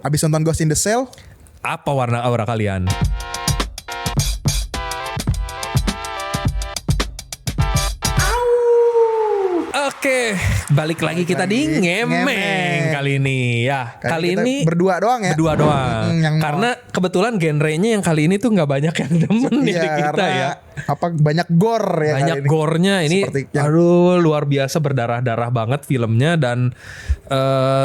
Abis nonton Ghost in the Shell, Apa warna aura kalian? Oke, balik lagi kita di ngemeng kali ini ya. Kali kita ini berdua doang ya. berdua doang. Karena kebetulan genrenya yang kali ini tuh nggak banyak yang demen nih Iya, di kita karena ya. banyak gore ya. Banyak kali ini. gore-nya ini. Seperti yang- Aduh, luar biasa berdarah-darah banget filmnya dan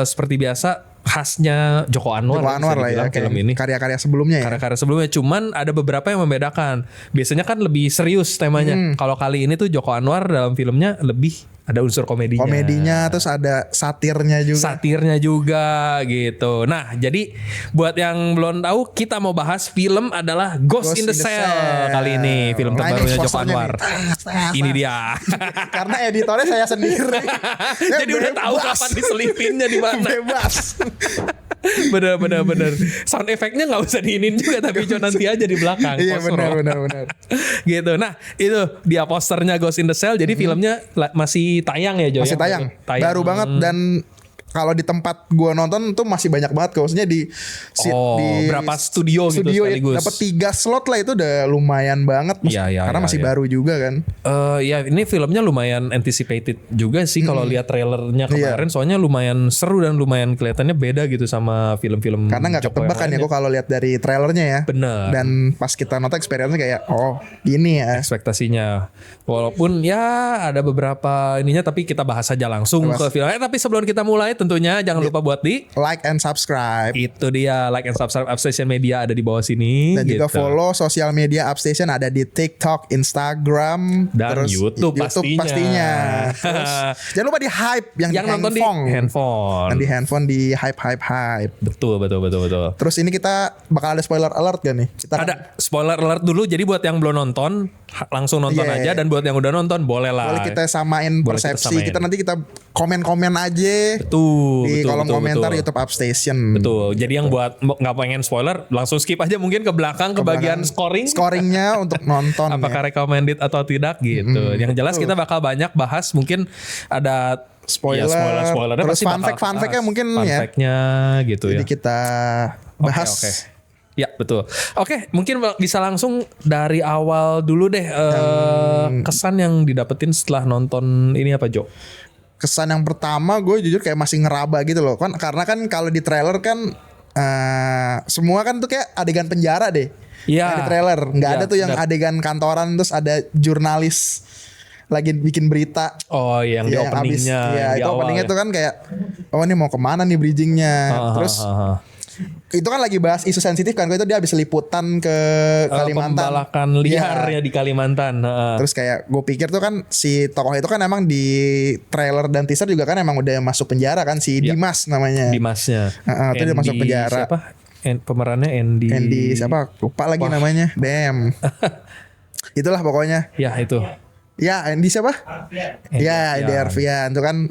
seperti biasa khasnya Joko Anwar, Joko bisa Anwar lah ya, dibilang kayak film ini. karya-karya sebelumnya ya. Karya-karya sebelumnya, cuman ada beberapa yang membedakan. Biasanya kan lebih serius temanya. Kalau kali ini tuh Joko Anwar dalam filmnya lebih ada unsur komedinya. Komedinya terus ada satirnya juga. Satirnya juga gitu. Nah, jadi buat yang belum tahu, kita mau bahas film adalah Ghost in the Shell kali ini, film Nah, ini terbarunya Joko posternya Anwar. nih. Ini dia. Karena editornya saya sendiri. Jadi udah tahu kapan diselipinnya di mana. Bebas. Bener. Sound efeknya nggak usah diinin juga, tapi cuma nanti aja di belakang. Iya Post roll. benar. Gitu. Nah, itu dia posternya Ghost in the Shell. Jadi filmnya masih tayang ya, Jo? Masih ya? tayang. Baru banget dan kalau di tempat gua nonton tuh masih banyak banget. Maksudnya di berapa studio gitu sekaligus. dapat 3 slot lah, itu udah lumayan banget. Iya, karena masih baru juga kan. Ya ini filmnya lumayan anticipated juga sih kalau lihat trailernya kemarin. Soalnya lumayan seru dan lumayan kelihatannya beda gitu sama film-film Karena nggak Joko ketebak yang kan ya lainnya. kok kalau lihat dari trailernya ya. Bener. Dan pas kita nonton experience-nya kayak gini ya. Ekspektasinya. Walaupun ya ada beberapa ininya, tapi kita bahas aja langsung ke film. Tapi sebelum kita mulai tentunya jangan lupa buat di Like and subscribe. itu dia, like and subscribe Upstation Media, ada di bawah sini. Dan juga gitu. follow sosial media Upstation, ada di TikTok, Instagram, Dan terus YouTube pastinya. Terus, jangan lupa di hype yang nonton di handphone. Dan di handphone di hype. Betul. Terus ini kita bakal ada spoiler alert gak nih? Kita Ada spoiler alert dulu. Jadi buat yang belum nonton langsung nonton Iya. aja, dan buat yang udah nonton boleh lah. boleh kita samain Boleh kita persepsi. samain. Kita nanti kita komen-komen aja di kolom komentar YouTube Upstation. Betul. Jadi yang buat nggak pengen spoiler langsung skip aja mungkin ke belakang ke bagian scoring. Scoringnya untuk nonton. Apakah recommended atau tidak gitu. Yang jelas kita bakal banyak bahas, mungkin ada Spoiler, spoilernya terus pasti fun bakal fact-nya bahas. mungkin Fun ya. fact-nya gitu Jadi ya. kita bahas. Oke. Ya betul. Oke, mungkin bisa langsung dari awal dulu deh. Kesan yang didapetin setelah nonton ini apa, Jo? Kesan yang pertama gue jujur kayak masih ngeraba gitu loh kan, karena kan kalau di trailer kan semua kan tuh kayak adegan penjara deh. Iya. Di trailer nggak Iya, ada tuh yang benar. adegan kantoran terus ada jurnalis lagi bikin berita. Oh, yang di Yang openingnya. ya di itu awal openingnya ya. tuh kan kayak ini mau kemana nih bridgingnya. Terus itu kan lagi bahas isu sensitif kan, itu dia habis liputan ke Kalimantan. Pembalakan liar Iya. ya di Kalimantan. Terus kayak gue pikir tuh kan si tokoh itu kan emang di trailer dan teaser juga kan emang udah masuk penjara kan, si Dimas namanya. Dimasnya. Itu dia masuk penjara. Siapa? Pemerannya Andy siapa? Lupa lagi namanya. Damn. Itulah pokoknya. Ya itu. Ya Andy siapa? Ya Andy Arfian. Itu kan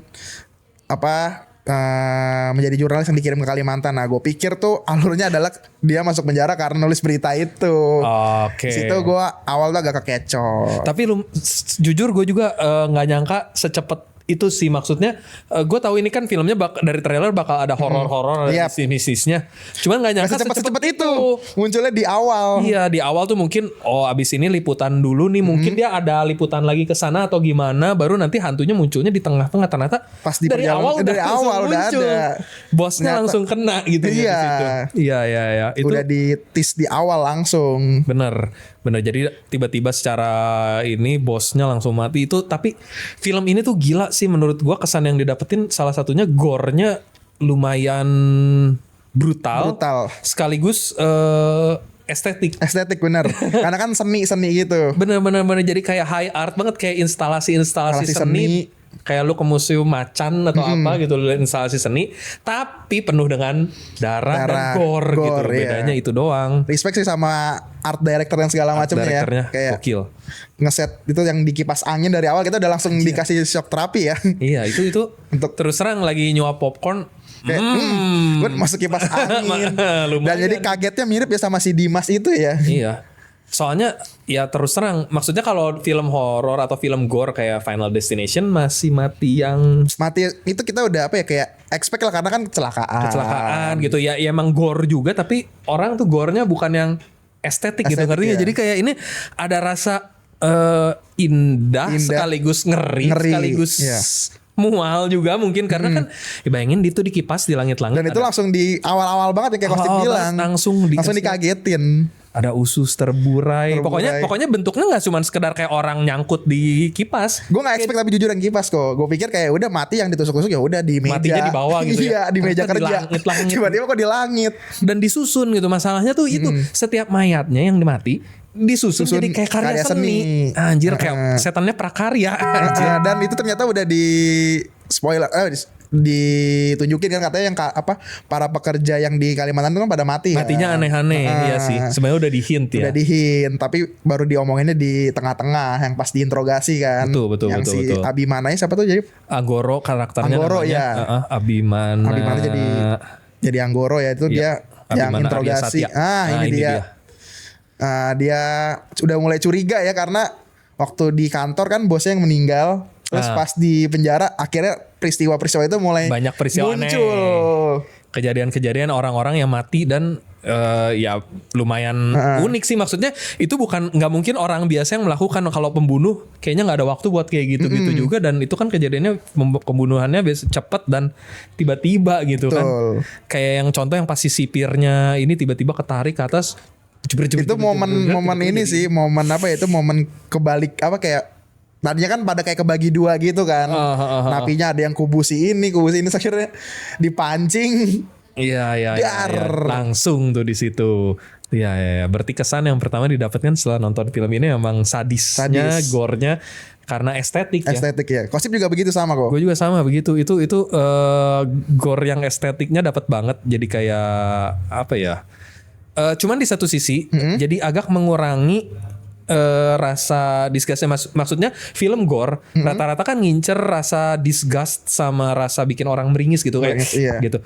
menjadi jurnalis yang dikirim ke Kalimantan. Nah gue pikir tuh alurnya adalah dia masuk penjara karena nulis berita itu. Oke. Di situ gue awal tuh agak kekecoh. Tapi jujur gue juga nggak nyangka secepat itu sih. Maksudnya gue tahu ini kan filmnya dari trailer bakal ada horor-horor, ada Yep. misi-misinya. Cuman nggak nyangka Secepat itu munculnya di awal. Iya, di awal tuh mungkin abis ini liputan dulu nih, mungkin dia ada liputan lagi ke sana atau gimana, baru nanti hantunya munculnya di tengah-tengah. Ternyata Pas di dari awal dari langsung awal udah muncul. ada. Bosnya Ternyata- langsung kena gitu ya di Iya. situ. Iya. Itu Udah di tease di awal langsung. bener. Jadi tiba-tiba secara ini bosnya langsung mati itu. Tapi film ini tuh gila sih menurut gua. Kesan yang didapetin salah satunya gore-nya lumayan brutal. Sekaligus estetik. Estetik bener. Karena kan seni gitu. Bener. Jadi kayak high art banget, kayak instalasi seni. Kayak lu ke museum macan atau apa gitu, lu lihat instalasi seni, tapi penuh dengan darah dan gore gitu. iya. Bedanya itu doang. Respect sih sama art director dan segala macamnya ya. Directornya Kayak gokil. ngeset itu yang di kipas angin dari awal, kita udah langsung dikasih shock terapi ya. Iya, itu Untuk- terus terang lagi nyuap popcorn. Kayak, gue masuk kipas angin. Dan Lumayan. jadi kagetnya mirip ya sama si Dimas itu ya. Iya. Soalnya ya terus terang, maksudnya kalau film horor atau film gore kayak Final Destination masih mati yang Mati itu kita udah apa ya, kayak expect lah karena kan kecelakaan gitu ya. Ya emang gore juga, tapi orang tuh gore-nya bukan yang estetik gitu, Estetik, ngerti nggak? ya. Jadi kayak ini ada rasa indah sekaligus ngeri sekaligus iya. mual juga mungkin karena kan ya bayangin itu dikipas di langit-langit. Dan itu langsung di awal-awal banget ya kayak Kostik Awal-awal bilang. langsung dikagetin. ada usus terburai. Pokoknya bentuknya nggak cuma sekedar kayak orang nyangkut di kipas. Gue nggak expect tapi jujur yang kipas kok. Gue pikir kayak udah mati yang ditusuk-tusuk ya udah di meja. Matinya di bawah gitu ya. Iya di meja Ternyata di kerja. langit-langit. Tiba-tiba kok di langit. Dan disusun gitu. Masalahnya tuh itu setiap mayatnya yang mati disusun jadi kayak karya seni. Anjir kayak setannya prakarya. Anjir. Dan itu ternyata udah di spoiler ditunjukin kan katanya yang para pekerja yang di Kalimantan itu kan pada mati. Matinya aneh-aneh ya sih. Sebenarnya udah di hint ya. Udah di hint, tapi baru diomonginnya di tengah-tengah yang pas diinterogasi kan. Betul. Yang si Abimananya siapa tuh jadi? Anggoro karakternya Anggoro, namanya. ya. Abimana jadi Anggoro ya itu dia yang Abimana interogasi. Arya Satya. Ini dia. Dia udah mulai curiga ya karena waktu di kantor kan bosnya yang meninggal. Terus pas di penjara akhirnya peristiwa-peristiwa itu mulai banyak peristiwa muncul. Kejadian-kejadian orang-orang yang mati dan ya lumayan unik sih, maksudnya itu nggak mungkin orang biasa yang melakukan. Kalau pembunuh kayaknya nggak ada waktu buat kayak gitu juga, dan itu kan kejadiannya pembunuhannya cepet dan tiba-tiba gitu. Betul. Kan kayak yang contoh yang pas si sipirnya ini tiba-tiba ketarik ke atas. Itu momen ini sih, momen apa ya, itu momen kebalik apa kayak tadinya kan pada kayak kebagi dua gitu kan. Napinya ada yang kubusi ini akhirnya dipancing. Iya. Langsung tuh di situ. Iya. Berarti kesan yang pertama didapatkan setelah nonton film ini emang sadisnya, gore-nya karena estetik ya. Estetik ya. Kosip juga begitu sama kok. Gue juga sama begitu. Itu gore yang estetiknya dapat banget. Jadi kayak apa ya? Cuman di satu sisi jadi agak mengurangi rasa disgustnya. Maksudnya film gore rata-rata kan ngincer rasa disgust sama rasa bikin orang meringis gitu kayak gitu.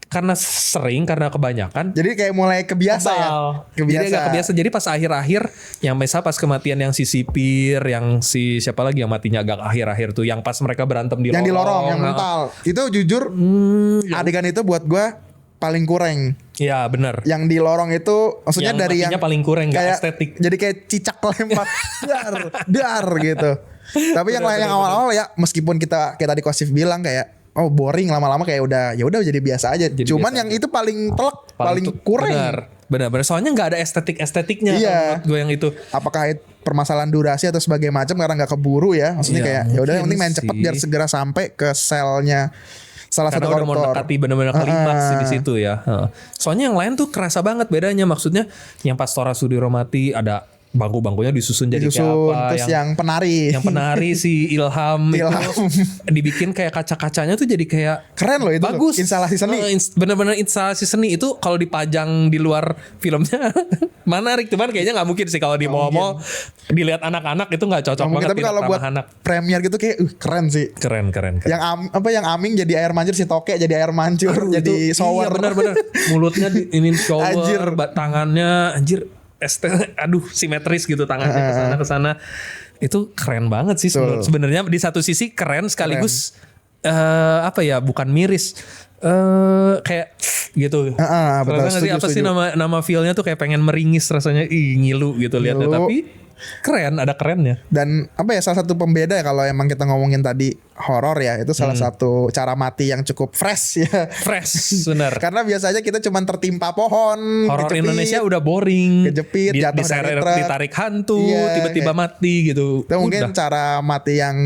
Karena kebanyakan jadi kayak mulai kebiasa ya. Jadi agak kebiasa. Jadi pas akhir-akhir yang pas kematian yang si sipir, yang si siapa lagi yang matinya agak akhir-akhir tuh, yang pas mereka berantem di lorong yang mental. Itu jujur adegan itu buat gue paling kurang. Iya benar. Yang di lorong itu maksudnya yang dari yang paling kurang gak estetik. Jadi kayak cicak lempar dar gitu. Tapi yang awal-awal ya meskipun kita kayak tadi Kosif bilang kayak boring, lama-lama kayak udah jadi biasa aja. Cuman yang itu paling telak, paling kurang. Benar. Soalnya nggak ada estetiknya. Iya. Menurut gue yang itu. Apakah permasalahan durasi atau sebagai macam karena nggak keburu ya. Maksudnya kayak ya udah yang penting main cepet biar segera sampai ke selnya salah satu koruptor. Karena udah mau mendekati benar-benar klimaks di situ ya. Soalnya yang lain tuh kerasa banget bedanya. Maksudnya yang pas Tora Sudiro mati ada bangku-bangkunya disusun jadi kayak apa. Terus yang penari si Ilham. Itu dibikin kayak kaca-kacanya tuh jadi kayak keren loh itu. Bagus. Instalasi seni. Bener-bener instalasi seni itu kalau dipajang di luar filmnya menarik. Cuman kayaknya gak mungkin sih kalau di mall dilihat anak-anak itu gak cocok banget. Tapi kalau buat premier gitu kayak keren sih. Keren. Yang Aming jadi air mancur, si Toke jadi air mancur. Jadi shower. Iya bener-bener. Mulutnya ini shower. Tangannya anjir. Simetris gitu tangannya kesana itu keren banget sih sebenarnya. Di satu sisi keren sekaligus bukan miris, kayak gitu. Betul, setuju. Apa sih nama feelnya tuh kayak pengen meringis rasanya, ngilu gitu lihatnya, tapi keren, ada kerennya. Dan salah satu pembeda ya kalau emang kita ngomongin tadi horor ya, itu salah satu cara mati yang cukup fresh ya. Fresh, benar. Karena biasanya kita cuman tertimpa pohon. Horor Indonesia udah boring. Kejepit, jatuh dari truk, ditarik hantu, tiba-tiba mati gitu. Itu mungkin cara mati yang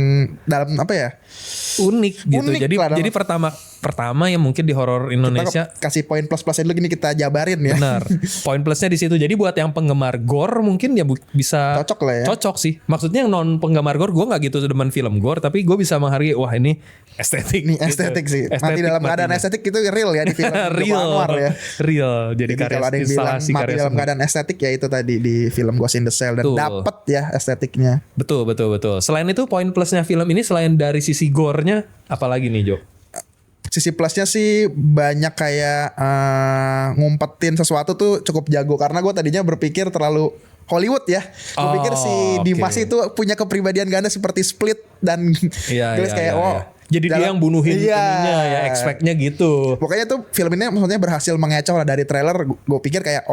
dalam unik gitu. Jadi pertama yang mungkin di horor Indonesia kita kasih poin plus-plusnya dulu gini, kita jabarin ya. Benar. Poin plusnya di situ. Jadi buat yang penggemar gore mungkin ya bisa cocok lah ya. Cocok sih. Maksudnya yang non penggemar gore, gue nggak gitu demen film gore, tapi gue bisa menghargai, wah ini estetik. Ini estetik sih. Mati dalam keadaan estetik itu real ya di film real ya. Real. Jadi kalau ada yang bilang mati dalam keadaan estetik ya itu tadi di film Ghost in the Shell, dan dapet ya estetiknya. Betul. Selain itu poin plusnya film ini selain dari sisi gore-nya, apalagi nih Jo? Sisi plusnya sih banyak kayak ngumpetin sesuatu tuh cukup jago. Karena gue tadinya berpikir terlalu Hollywood ya. Gue Oh, pikir si Dimas oke. itu punya kepribadian ganda seperti Split dan Iya, terus iya, kayak iya, iya. Jadi dia yang bunuhin ininya ya, expect-nya gitu. Pokoknya tuh film ini maksudnya berhasil mengecoh lah dari trailer. Gue pikir kayak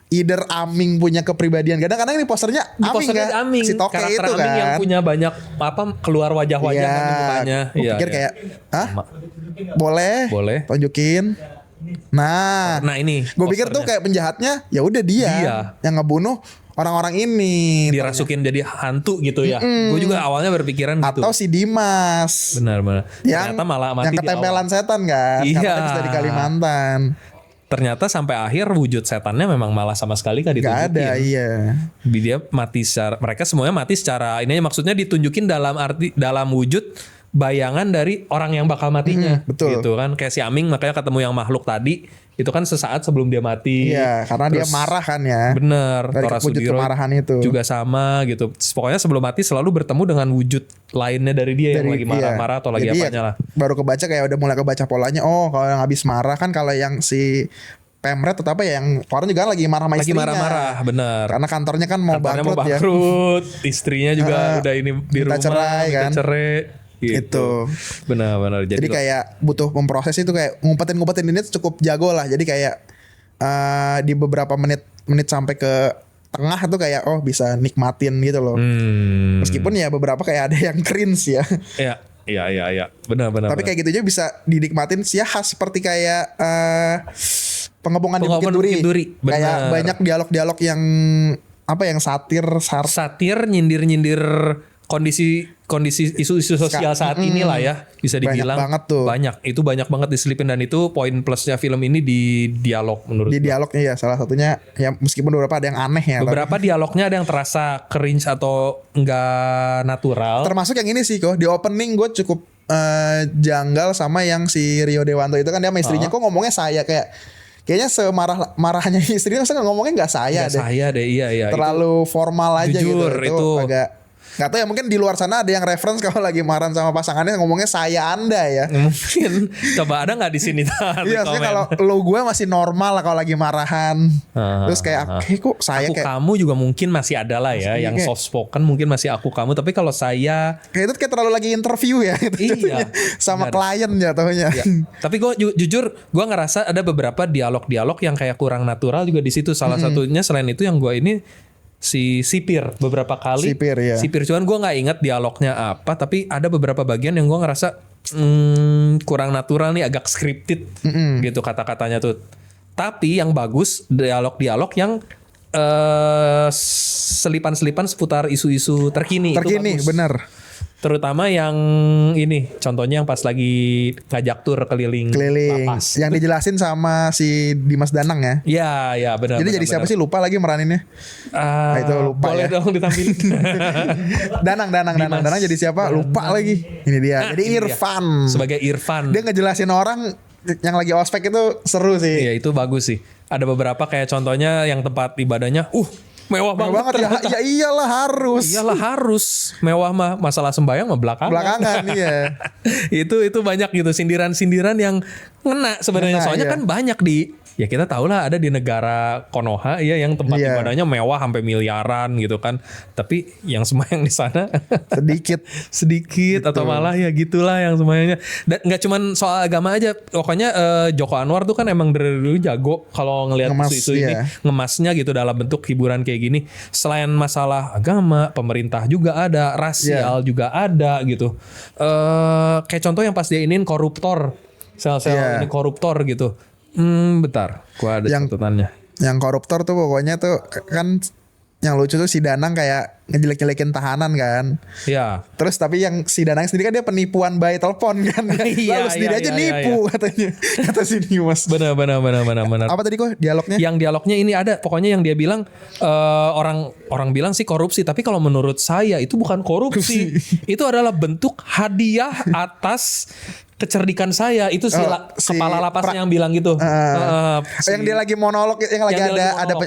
either Aming punya kepribadian ganda karena ini posternya Di Aming posternya kan, Aming, si Toke karakter itu Aming kan. yang punya banyak keluar wajah-wajah Iya, kan di mukanya. gue pikir kayak, hah? Boleh? Boleh. Tunjukin. Nah, Nah ini gue pikir tuh posternya. kayak penjahatnya ya udah dia yang ngebunuh orang-orang ini. dirasukin jadi hantu gitu ya. Gue juga awalnya berpikiran gitu. Atau si Dimas Benar-benar. yang Ternyata malah mati yang di awal. ketempelan setan kan, Iya. karena kan dari Kalimantan. Ternyata sampai akhir wujud setannya memang malah sama sekali gak Gak ditunjukin. ada, iya. Dia mati secara, mereka semuanya mati secara ini maksudnya ditunjukin dalam wujud bayangan dari orang yang bakal matinya. betul. Gitu kan kayak si Aming makanya ketemu yang makhluk tadi itu kan sesaat sebelum dia mati. Iya, karena dia Terus- marah kan ya. Bener. Dari Tora wujud Sudiro kemarahan itu. juga sama gitu. Pokoknya sebelum mati selalu bertemu dengan wujud lainnya dari dia yang lagi marah-marah atau lagi Jadi apanya lah. Baru kebaca kayak udah mulai kebaca polanya. Oh, kalau yang habis marah kan kalau yang si Pemret atau apa ya yang orang juga lagi marah sama Lagi istrinya. marah-marah, bener. Karena kantornya kan mau Kantornya bangkrut ya. Istrinya juga udah ini di minta rumah, cerai minta kan. cerai. Gitu. Itu. Benar-benar. Jadi kayak butuh memproses itu kayak ngumpetin ini tuh cukup jago lah. Jadi kayak di beberapa menit sampai ke tengah tuh kayak bisa nikmatin gitu loh. Meskipun ya beberapa kayak ada yang cringe ya. Iya. Benar-benar. Tapi kayak gitu aja bisa dinikmatin sih ya, khas seperti kayak pengepungan di Bukit Duri. Kayak Benar. banyak dialog-dialog yang yang satir. satir nyindir-nyindir kondisi isu-isu sosial saat inilah ya bisa dibilang banget tuh. Itu banyak banget diselipin dan itu poin plusnya film ini di dialog menurut Di gue. dialognya ya salah satunya ya meskipun beberapa ada yang aneh ya. Beberapa dialognya ada yang terasa cringe atau enggak natural. Termasuk yang ini sih kok di opening gue cukup janggal sama yang si Rio Dewanto itu kan dia sama istrinya kok ngomongnya saya kayaknya semarah-marahnya istrinya masa ngomongnya nggak saya Nggak deh. saya deh iya. Terlalu formal aja Jujur, gitu. itu agak nggak tahu ya mungkin di luar sana ada yang reference kalau lagi marah sama pasangannya ngomongnya saya anda ya. Mungkin coba ada nggak di sini Iya, maksudnya kalau lo gue masih normal lah kalau lagi marahan. Terus kayak kok saya aku kayak kamu juga mungkin masih ada lah ya yang kayak- soft spoken mungkin masih aku kamu tapi kalau saya kayak itu kayak terlalu lagi interview ya gitu Iya, jatuhnya. Sama benar. klien jatuhnya. ya. Tapi gue jujur gue ngerasa ada beberapa dialog yang kayak kurang natural juga di situ. Salah satunya selain itu yang gue ini si Sipir beberapa kali. Sipir, ya. Sipir cuman gue nggak ingat dialognya apa. Tapi ada beberapa bagian yang gue ngerasa kurang natural nih, agak scripted gitu kata-katanya tuh. Tapi yang bagus dialog-dialog yang selipan-selipan seputar isu-isu terkini. Itu bagus. Bener. Terutama yang ini, contohnya yang pas lagi ngajak tur keliling lapas. yang dijelasin sama si Dimas Danang ya. Iya, benar. Jadi jadi siapa sih lupa lagi meraninnya. Itu lupa boleh ya. dong ditampilin. Danang jadi siapa lupa lagi. Ini dia. Jadi Ini dia. Irfan. Sebagai Irfan. Dia ngejelasin orang yang lagi ospek itu seru sih. Iya, itu bagus sih. Ada beberapa kayak contohnya yang tempat ibadahnya, mewah Mewah banget. banget ya. Ya iyalah harus. Iyalah harus mewah mah, masalah sembahyang mah Belakangan iya. itu banyak gitu sindiran-sindiran yang ngena sebenarnya. Ngena, Soalnya iya. kan banyak ya kita tahu lah ada di negara Konoha ya yang tempat Iya. ibadahnya mewah sampai miliaran gitu kan. Tapi yang sembahyang di sana sedikit atau malah ya gitulah yang semuanya. Dan nggak cuman soal agama aja. Pokoknya Joko Anwar tuh kan emang dari dulu jago kalau ngelihat Ngemas, isu-isu ini iya. ngemasnya gitu dalam bentuk hiburan kayak gini. Selain masalah agama, pemerintah juga ada, rasial juga ada gitu. Kayak contoh yang pas dia iniin koruptor, sel-sel ini koruptor gitu. Bentar, gua ada catatannya. Yang koruptor tuh pokoknya tuh kan yang lucu tuh si Danang kayak ngejelek-jelekin tahanan kan. Ya. Terus tapi yang si Danang sendiri kan dia penipuan by telepon kan. Iya, Lalu sendiri iya, aja iya, nipu katanya. Kata si Dimas. Benar. Apa tadi kok dialognya? Yang dialognya ini ada, pokoknya yang dia bilang orang bilang sih korupsi, tapi kalau menurut saya itu bukan korupsi. Itu adalah bentuk hadiah atas kecerdikan saya itu si kepala lapasnya yang bilang gitu. Yang dia lagi monolog, yang lagi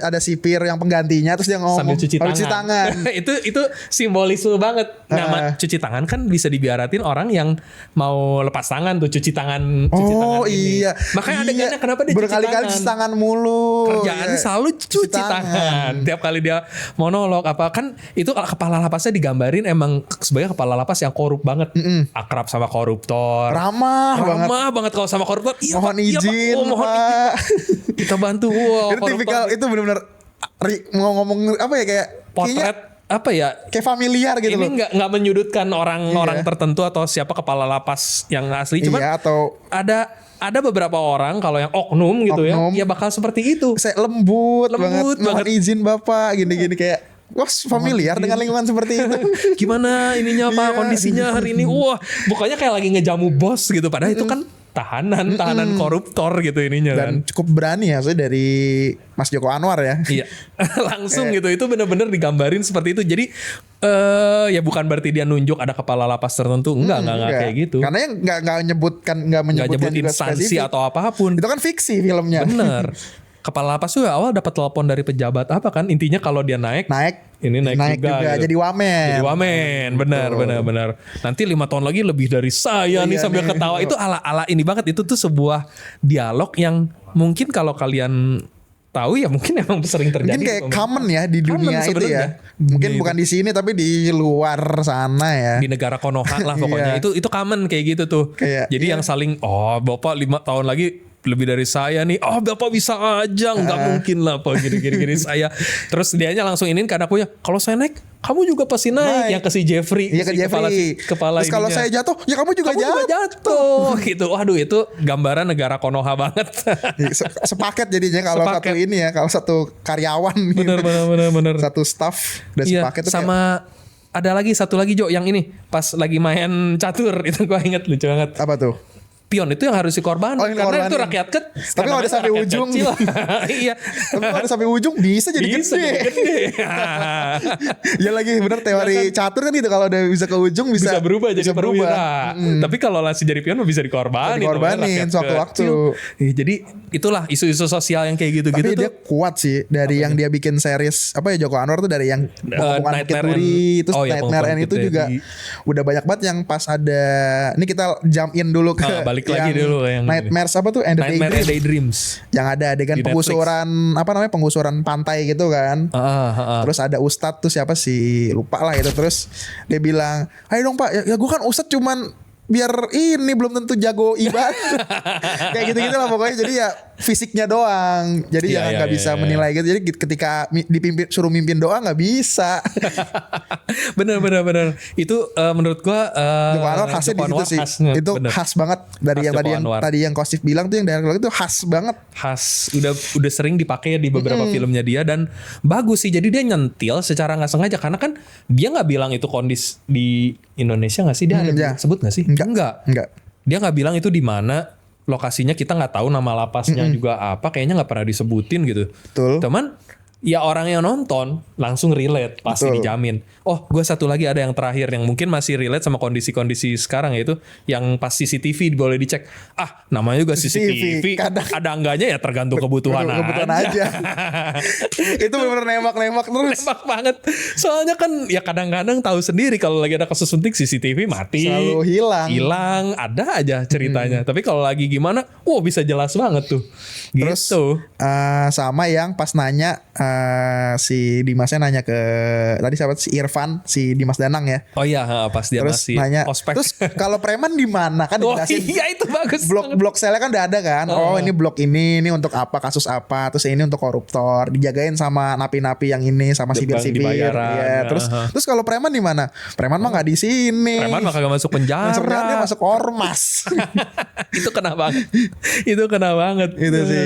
ada sipir yang penggantinya, terus dia ngomong sambil cuci tangan. itu simbolisme banget. Nama cuci tangan kan bisa dibiaratin orang yang mau lepas tangan tuh, cuci tangan ini. Iya. Makanya adegannya kenapa dia berkali-kali cuci tangan mulu. Kerjaannya selalu cuci tangan. Tiap kali dia monolog apa kan itu kepala lapasnya digambarin emang sebagai kepala lapas yang korup banget. Akrab sama koruptor. Ramah banget kalau sama koruptor. Iya, mohon izin, mohon izin. Kita bantu. Itu tipikal, itu benar-benar ngomong apa ya, kayak potret apa ya, kayak familiar gitu loh. Ini nggak menyudutkan orang tertentu atau siapa kepala lapas yang asli, cuman atau ada beberapa orang kalau yang oknum gitu ya bakal seperti itu. Saya lembut banget. Mohon izin Bapak, gini-gini kayak wah, familiar dengan lingkungan seperti itu. Gimana ininya Pak, kondisinya hari ini? Wah, bukannya kayak lagi ngejamu bos gitu. Padahal itu kan tahanan koruptor gitu ininya. Dan cukup berani ya dari Mas Joko Anwar ya. Iya, langsung gitu. Itu benar-benar digambarin seperti itu. Jadi ya bukan berarti dia nunjuk ada kepala lapas tertentu. Enggak kayak gitu. Karena yang nggak menyebut instansi spesifik atau apapun. Itu kan fiksi filmnya. Bener. Kepala lapas juga awal dapat telepon dari pejabat apa kan, intinya kalau dia naik ini naik juga gitu. Jadi wamen benar. Nanti 5 tahun lagi lebih dari saya nih, sambil ketawa. Itu ala ini banget. Itu tuh sebuah dialog yang mungkin kalau kalian tahu ya mungkin emang sering terjadi. Mungkin kayak common ya di dunia itu ya. Mungkin bukan di sini tapi di luar sana ya. Di negara Konoha lah pokoknya. Itu common kayak gitu tuh. Jadi yang saling Bapak 5 tahun lagi lebih dari saya nih. Bapak bisa aja, nggak mungkin lah Pak, gini saya. Terus dianya langsung iniin ke anaknya, kalau saya naik kamu juga pasti naik. Yang ke si Jeffrey. Iya, ke Jeffrey. Kepala terus kalau saya jatuh ya kamu juga jatuh gitu. Waduh, itu gambaran negara Konoha banget. Sepaket jadinya kalau satu ini ya, kalau satu karyawan bener. Satu staff udah sepaket tuh. Sama ada lagi satu lagi Jo, yang ini pas lagi main catur itu gua inget, lucu banget. Apa tuh? Pion itu yang harus dikorban karena itu rakyat tapi kalau ada sampai ujung iya, tapi kalau ada sampai ujung bisa jadi gede. Ya lagi bener teori catur kan gitu, kalau udah bisa ke ujung bisa berubah jadi perwira. Tapi kalau masih jadi pion bisa dikorbanin sewaktu-waktu. Jadi itulah isu-isu sosial yang kayak gitu-gitu. Tapi dia kuat sih dari yang dia bikin series apa ya, Joko Anwar tuh, dari yang Pengumuman Bukit Duri, terus Nightmare End itu juga udah banyak banget yang pas ada. Ini kita jump in dulu ke balik lagi dulu yang Nightmares apa tuh, Nightmare Daydreams yang ada adegan penggusuran pantai gitu kan. Terus ada ustadz tuh siapa sih, lupa lah itu. Terus dia bilang, ayo dong Pak, ya gue kan ustadz cuman biar ini belum tentu jago ibadah. Kayak gitu-gitu lah pokoknya. Jadi ya fisiknya doang. Jadi jangan nggak bisa menilai gitu. Jadi ketika suruh mimpin doang nggak bisa. bener. Itu menurut gua Joko Anwar khasnya di situ sih. Itu khas banget dari yang tadi yang Kosif bilang tuh, yang dialog itu khas banget. Khas, udah sering dipakai di beberapa filmnya dia, dan bagus sih. Jadi dia nyentil secara nggak sengaja, karena kan dia nggak bilang itu kondisi di Indonesia nggak sih, dia ada sebut nggak sih? Enggak. Dia nggak bilang itu di mana lokasinya, kita nggak tahu nama lapasnya juga apa, kayaknya nggak pernah disebutin gitu. Betul. Teman, ya orang yang nonton langsung relate, pasti dijamin. Gue satu lagi ada yang terakhir yang mungkin masih relate sama kondisi-kondisi sekarang, yaitu yang pas CCTV boleh dicek. Namanya juga CCTV. Ada enggaknya ya tergantung kebutuhan aja. Itu benar-benar nembak terus. Nembak banget. Soalnya kan ya kadang-kadang tahu sendiri kalau lagi ada kasus penting CCTV mati. Selalu hilang. Ada aja ceritanya. Tapi kalau lagi gimana, bisa jelas banget tuh. Terus gitu. Sama yang pas nanya si Dimasnya nanya ke tadi siapa, si Irfan, si Dimas Danang ya. Oh iya, pas dia terus masih nanya, ospek. Terus kalau preman di mana kan dijelasin. Iya itu bagus. Blok selnya kan udah ada kan. Ini blok ini untuk apa, kasus apa, terus ini untuk koruptor, dijagain sama napi-napi yang ini, sama sipir-sipir. Ya. Terus kalau preman di mana? Preman mah nggak di sini. Preman mah kagak masuk penjara. Dia masuk ormas. Itu kena banget. Itu Itu sih.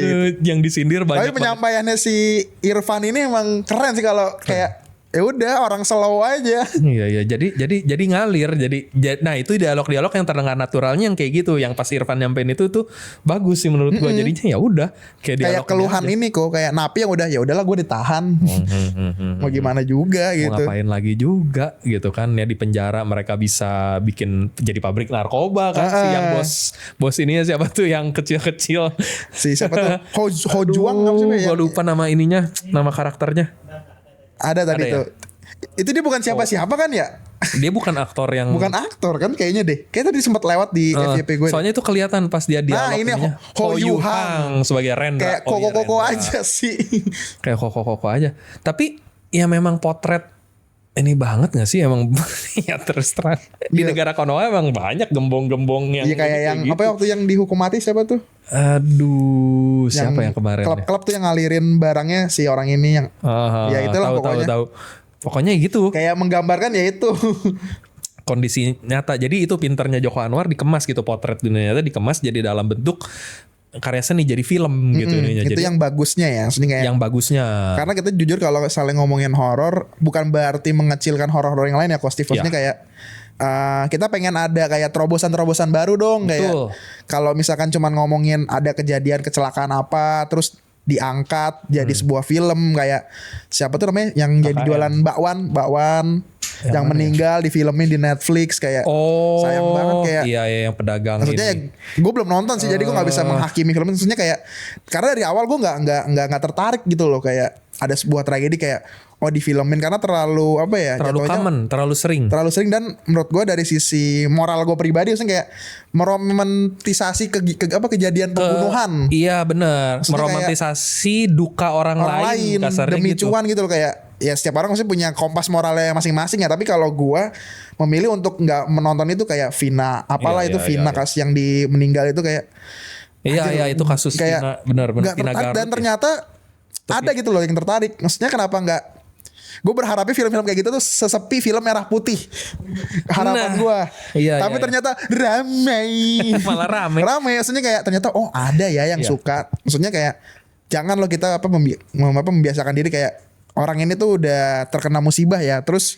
Yang disindir banyak. Tapi penyampaiannya si Irfan ini emang keren sih, kalau kayak ya udah orang slow aja. Iya, jadi ngalir. Nah itu dialog-dialog yang terdengar naturalnya yang kayak gitu, yang pas Irfan nyampein itu tuh bagus sih menurut gua. Jadinya ya udah kayak Kayak dialog keluhan ini kok, kayak Napi yang udah ya udahlah gue ditahan. Mau gimana juga mau gitu. ngapain lagi juga gitu kan ya, di penjara mereka bisa bikin jadi pabrik narkoba kan. Si yang bos ini ya siapa tuh yang kecil-kecil, Si siapa tuh? Ho Juang apa sih? gue lupa nama ininya, nama karakternya. Ada tadi Ada tuh. Itu dia bukan siapa-siapa kan ya? Dia bukan aktor yang Bukan aktor kan kayaknya deh. Kayak tadi sempat lewat di FYP gue. soalnya itu kelihatan pas dia dialog. Nah, ini ininya. Ho Yu Hang sebagai Rendra. Kayak koko-koko Rendra. aja sih. Kayak koko-koko aja. Tapi ya memang potret ini banget gak sih emang. Ya terus terang di negara Konoha emang banyak gembong-gembong yang Iya kayak yang gitu. apa ya, waktu yang dihukum mati siapa tuh? Aduh, siapa yang kemarin? Klub-klub tuh yang ngalirin barangnya si orang ini yang ya itulah pokoknya. Tahu. Pokoknya gitu Kayak menggambarkan ya itu. kondisi nyata. Jadi itu pinternya Joko Anwar dikemas gitu, potret dunia nyata dikemas jadi dalam bentuk karya seni, jadi film gitu ininya. Itu Jadi yang bagusnya ya. Maksudnya kayak yang bagusnya. karena kita jujur kalau saling ngomongin horor bukan berarti mengecilkan horor-horor yang lain ya, Kostifosnya Ya. kayak kita pengen ada kayak terobosan-terobosan baru dong. Kayak Betul. kalau misalkan cuman ngomongin ada kejadian kecelakaan apa terus diangkat jadi sebuah film, kayak siapa tuh namanya yang jadi jualan bakwan yang meninggal di filmin di Netflix, kayak sayang banget kayak iya yang pedagang maksudnya ini. gue belum nonton sih jadi gue nggak bisa menghakimi film. Maksudnya kayak karena dari awal gue nggak tertarik gitu loh, kayak ada sebuah tragedi kayak difilmin karena terlalu apa ya, terlalu jatuhnya common, terlalu sering. Dan menurut gue dari sisi moral gue pribadi maksudnya kayak meromantisasi kejadian pembunuhan. Iya benar, Maksudnya meromantisasi duka orang lain kasarnya demi gitu. cuan gitu loh, kayak ya setiap orang maksudnya punya kompas moralnya masing-masing ya, tapi kalau gue memilih untuk nggak menonton itu kayak Vina apalah Iya, itu Vina kasus yang di meninggal itu kayak Iya itu kasus kayak benar nggak Vina tertarik, Garut dan ya. ternyata ada gitu loh yang tertarik. Maksudnya kenapa nggak, gue berharapnya film-film kayak gitu tuh sesepi film Merah Putih harapan gue. Iya, Tapi iya. ternyata ramai. Malah rame. Ramai, maksudnya kayak ternyata ada ya yang Iya. suka. Maksudnya kayak jangan lo kita membiasakan diri kayak orang ini tuh udah terkena musibah ya, terus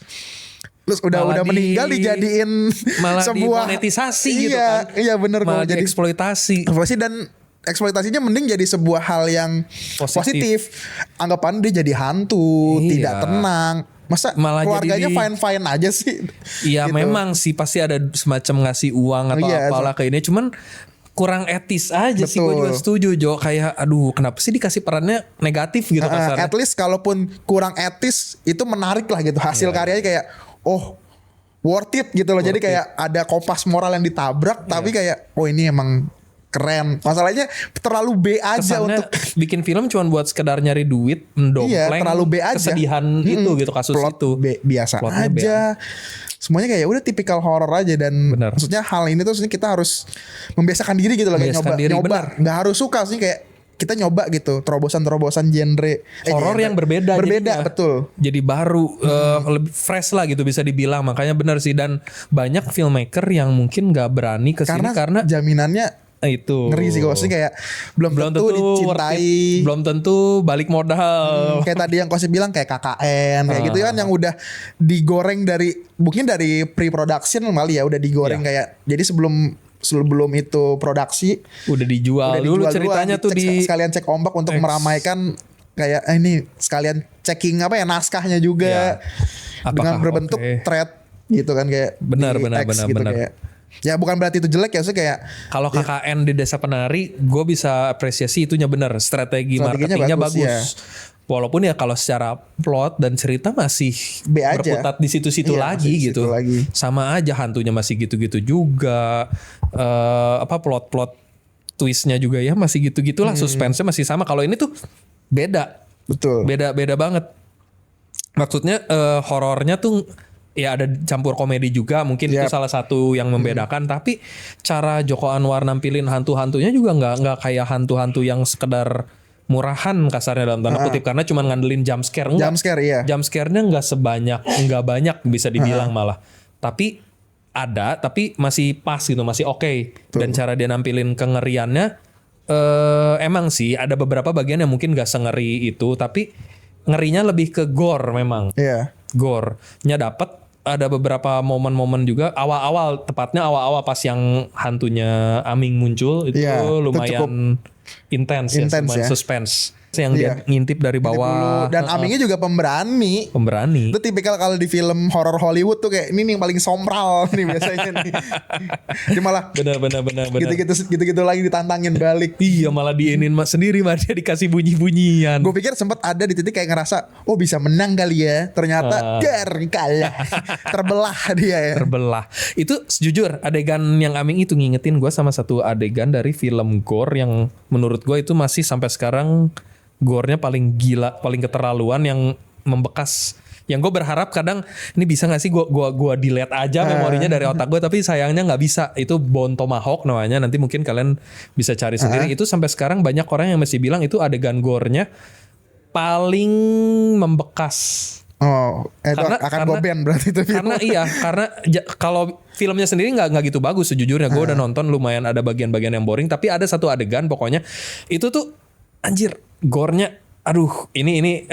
udah meninggal dijadiin malah sebuah dimonetisasi gitu iya, kan. Iya bener Malah kok, jadi dieksploitasi. dan eksploitasinya mending jadi sebuah hal yang positif. Anggapan dia jadi hantu, Iya. tidak tenang. Masa Malah keluarganya jadi fine-fine aja sih? Iya Gitu. memang sih pasti ada semacam ngasih uang atau Iya, apalah ke ini, cuman kurang etis aja sih. Gue Betul. juga setuju Jo, kayak aduh kenapa sih dikasih perannya negatif gitu kasarnya. At least kalaupun kurang etis itu menarik lah gitu. Hasil karyanya kayak worth it gitu loh. Jadi kayak ada kompas moral yang ditabrak, tapi kayak ini emang keren. Masalahnya terlalu B aja Kesannya untuk bikin film cuma buat sekedar nyari duit, mendompleng terlalu B aja. kesedihan itu gitu, kasus plot itu. biasa Plotnya B aja. Semuanya kayak udah tipikal horor aja, dan Bener. maksudnya hal ini tuh maksudnya kita harus membiasakan diri gitu loh, kayak Membiasakan diri, nyoba. bener. Nggak harus suka sih, kayak kita nyoba gitu terobosan genre Horor yang berbeda jadinya. betul. Jadi baru lebih fresh lah gitu bisa dibilang. Makanya benar sih, dan banyak filmmaker yang mungkin nggak berani ke sini karena jaminannya itu ngeri sih, maksudnya kayak belum tentu worth dicintai. it, belum tentu balik modal. Kayak tadi yang Kosip bilang kayak KKN kayak gitu kan, yang udah digoreng mungkin dari pre-production kali ya, udah digoreng kayak jadi sebelum itu produksi Udah dijual dulu ceritanya tuh sekalian cek ombak untuk meramaikan, kayak ini sekalian checking apa ya, naskahnya juga dengan berbentuk thread gitu kan, kayak Benar, di benar, X benar, gitu, benar. kayak ya bukan berarti itu jelek ya, maksudnya kayak kalau KKN di Desa Penari, gue bisa apresiasi itunya benar, strategi Strateginya marketingnya bagus. bagus, ya. Walaupun ya kalau secara plot dan cerita masih B aja. berkutat di situ-situ Iya, lagi masih di gitu. situ lagi. Sama aja hantunya masih gitu-gitu juga. Plot-plot twistnya juga ya masih gitu-gitulah, suspense-nya masih sama. Kalau ini tuh beda. betul. Beda banget. Maksudnya horornya tuh ya ada campur komedi juga, mungkin itu salah satu yang membedakan. Tapi cara Joko Anwar nampilin hantu-hantunya juga nggak kayak hantu-hantu yang sekedar murahan kasarnya dalam tanda kutip, karena cuma ngandelin jump scare. Jump scare, iya. Jump scare-nya nggak banyak bisa dibilang malah. Tapi ada, tapi masih pas gitu, masih oke. Dan cara dia nampilin kengeriannya emang sih ada beberapa bagian yang mungkin gak sengeri itu, tapi ngerinya lebih ke gore memang. Iya. gore-nya dapet. Ada beberapa momen-momen juga awal-awal, tepatnya awal-awal pas yang hantunya Aming muncul itu Iya, itu lumayan intens ya, lumayan ya. suspense. Yang dia ngintip dari bawah. Dan Amingnya juga pemberani. Pemberani. Itu tipikal kalau di film horor Hollywood tuh kayak ini nih yang paling sompral nih biasanya nih. Dia malah Benar. gitu lagi ditantangin balik. Iya, malah diinin sendiri, malah dia dikasih bunyi-bunyian. Gue pikir sempat ada di titik kayak ngerasa, oh bisa menang kali ya. Ternyata kalah. Terbelah dia ya. Terbelah. Itu jujur adegan yang Aming itu ngingetin gue sama satu adegan dari film gore yang menurut gue itu masih sampai sekarang gore-nya paling gila, paling keterlaluan yang membekas. Yang gue berharap kadang ini bisa gak sih gue delete aja memorinya dari otak gue, tapi sayangnya nggak bisa. Itu Bone Tomahawk namanya. Nanti mungkin kalian bisa cari sendiri. Itu sampai sekarang banyak orang yang masih bilang itu adegan gore-nya paling membekas. Oh, itu akan gue ban berarti itu film. Karena kalau filmnya sendiri nggak gitu bagus sejujurnya. Gue udah nonton, lumayan ada bagian-bagian yang boring. Tapi ada satu adegan pokoknya itu tuh anjir, gore-nya aduh ini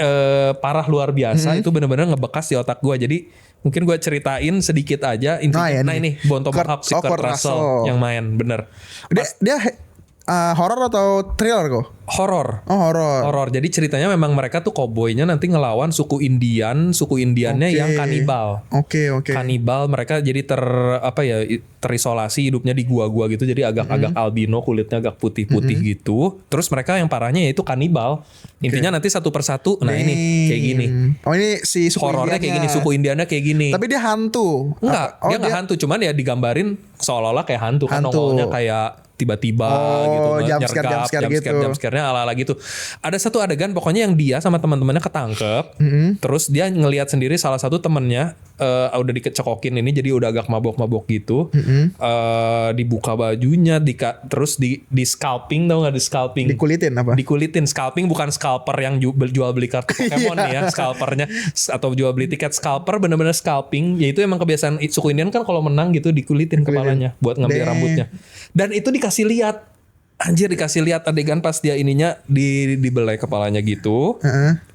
parah luar biasa. Itu bener-bener ngebekas di otak gue. Jadi mungkin gue ceritain sedikit aja intinya. Nah ini Bone Tomahawk si Kurt Russell yang main, bener. Dia horor atau thriller kok? Horor. Oh, horor. Jadi ceritanya memang mereka tuh cowboynya nanti ngelawan suku Indiannya yang kanibal. Oke. Kanibal, mereka jadi terisolasi hidupnya di gua-gua gitu. Jadi agak albino, kulitnya agak putih-putih gitu. Terus mereka yang parahnya yaitu kanibal. Intinya nanti satu persatu. Nah ini kayak gini. Oh ini si suku horornya kayak gini, suku Indiannya kayak gini. Tapi dia hantu. Enggak, dia nggak hantu, cuman ya digambarin seolah-olah kayak hantu. Kan nongolnya kayak tiba-tiba gitu, jumpscare-nya ala-ala gitu. Ada satu adegan pokoknya yang dia sama teman-temannya ketangkep, terus dia ngelihat sendiri salah satu temennya udah dikecokokin ini, jadi udah agak mabok-mabok gitu, dibuka bajunya, terus di scalping, tau nggak di scalping? Dikulitin apa? Dikulitin, scalping bukan scalper yang jual beli kartu Pokemon ya, scalpernya atau jual beli tiket, scalper bener-bener scalping, yaitu emang kebiasaan suku Indian kan kalau menang gitu dikulitin kepalanya buat ngambil rambutnya. Dan itu dikasih lihat, dikasih lihat adegan pas dia ininya dibelai kepalanya gitu.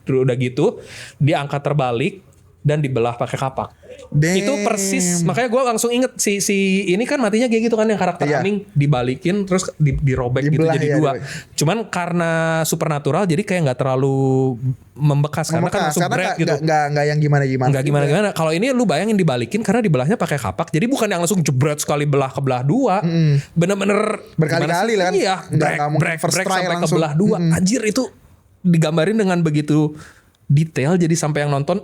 Terus udah gitu dia angkat terbalik dan dibelah pakai kapak. Itu persis, makanya gue langsung inget si ini kan matinya kayak gitu kan, yang karakter Aming dibalikin terus dirobek gitu jadi dua. Cuman karena supernatural jadi kayak nggak terlalu membekas karena kan langsung break gitu. Nggak yang gimana-gimana. Nggak gimana-gimana. Kalau ini lu bayangin dibalikin karena dibelahnya pakai kapak, jadi bukan yang langsung jebret sekali belah ke belah dua. Bener-bener berkali-kali lah kan. Iya, break sampai ke belah dua. Anjir, itu digambarin dengan begitu detail, jadi sampai yang nonton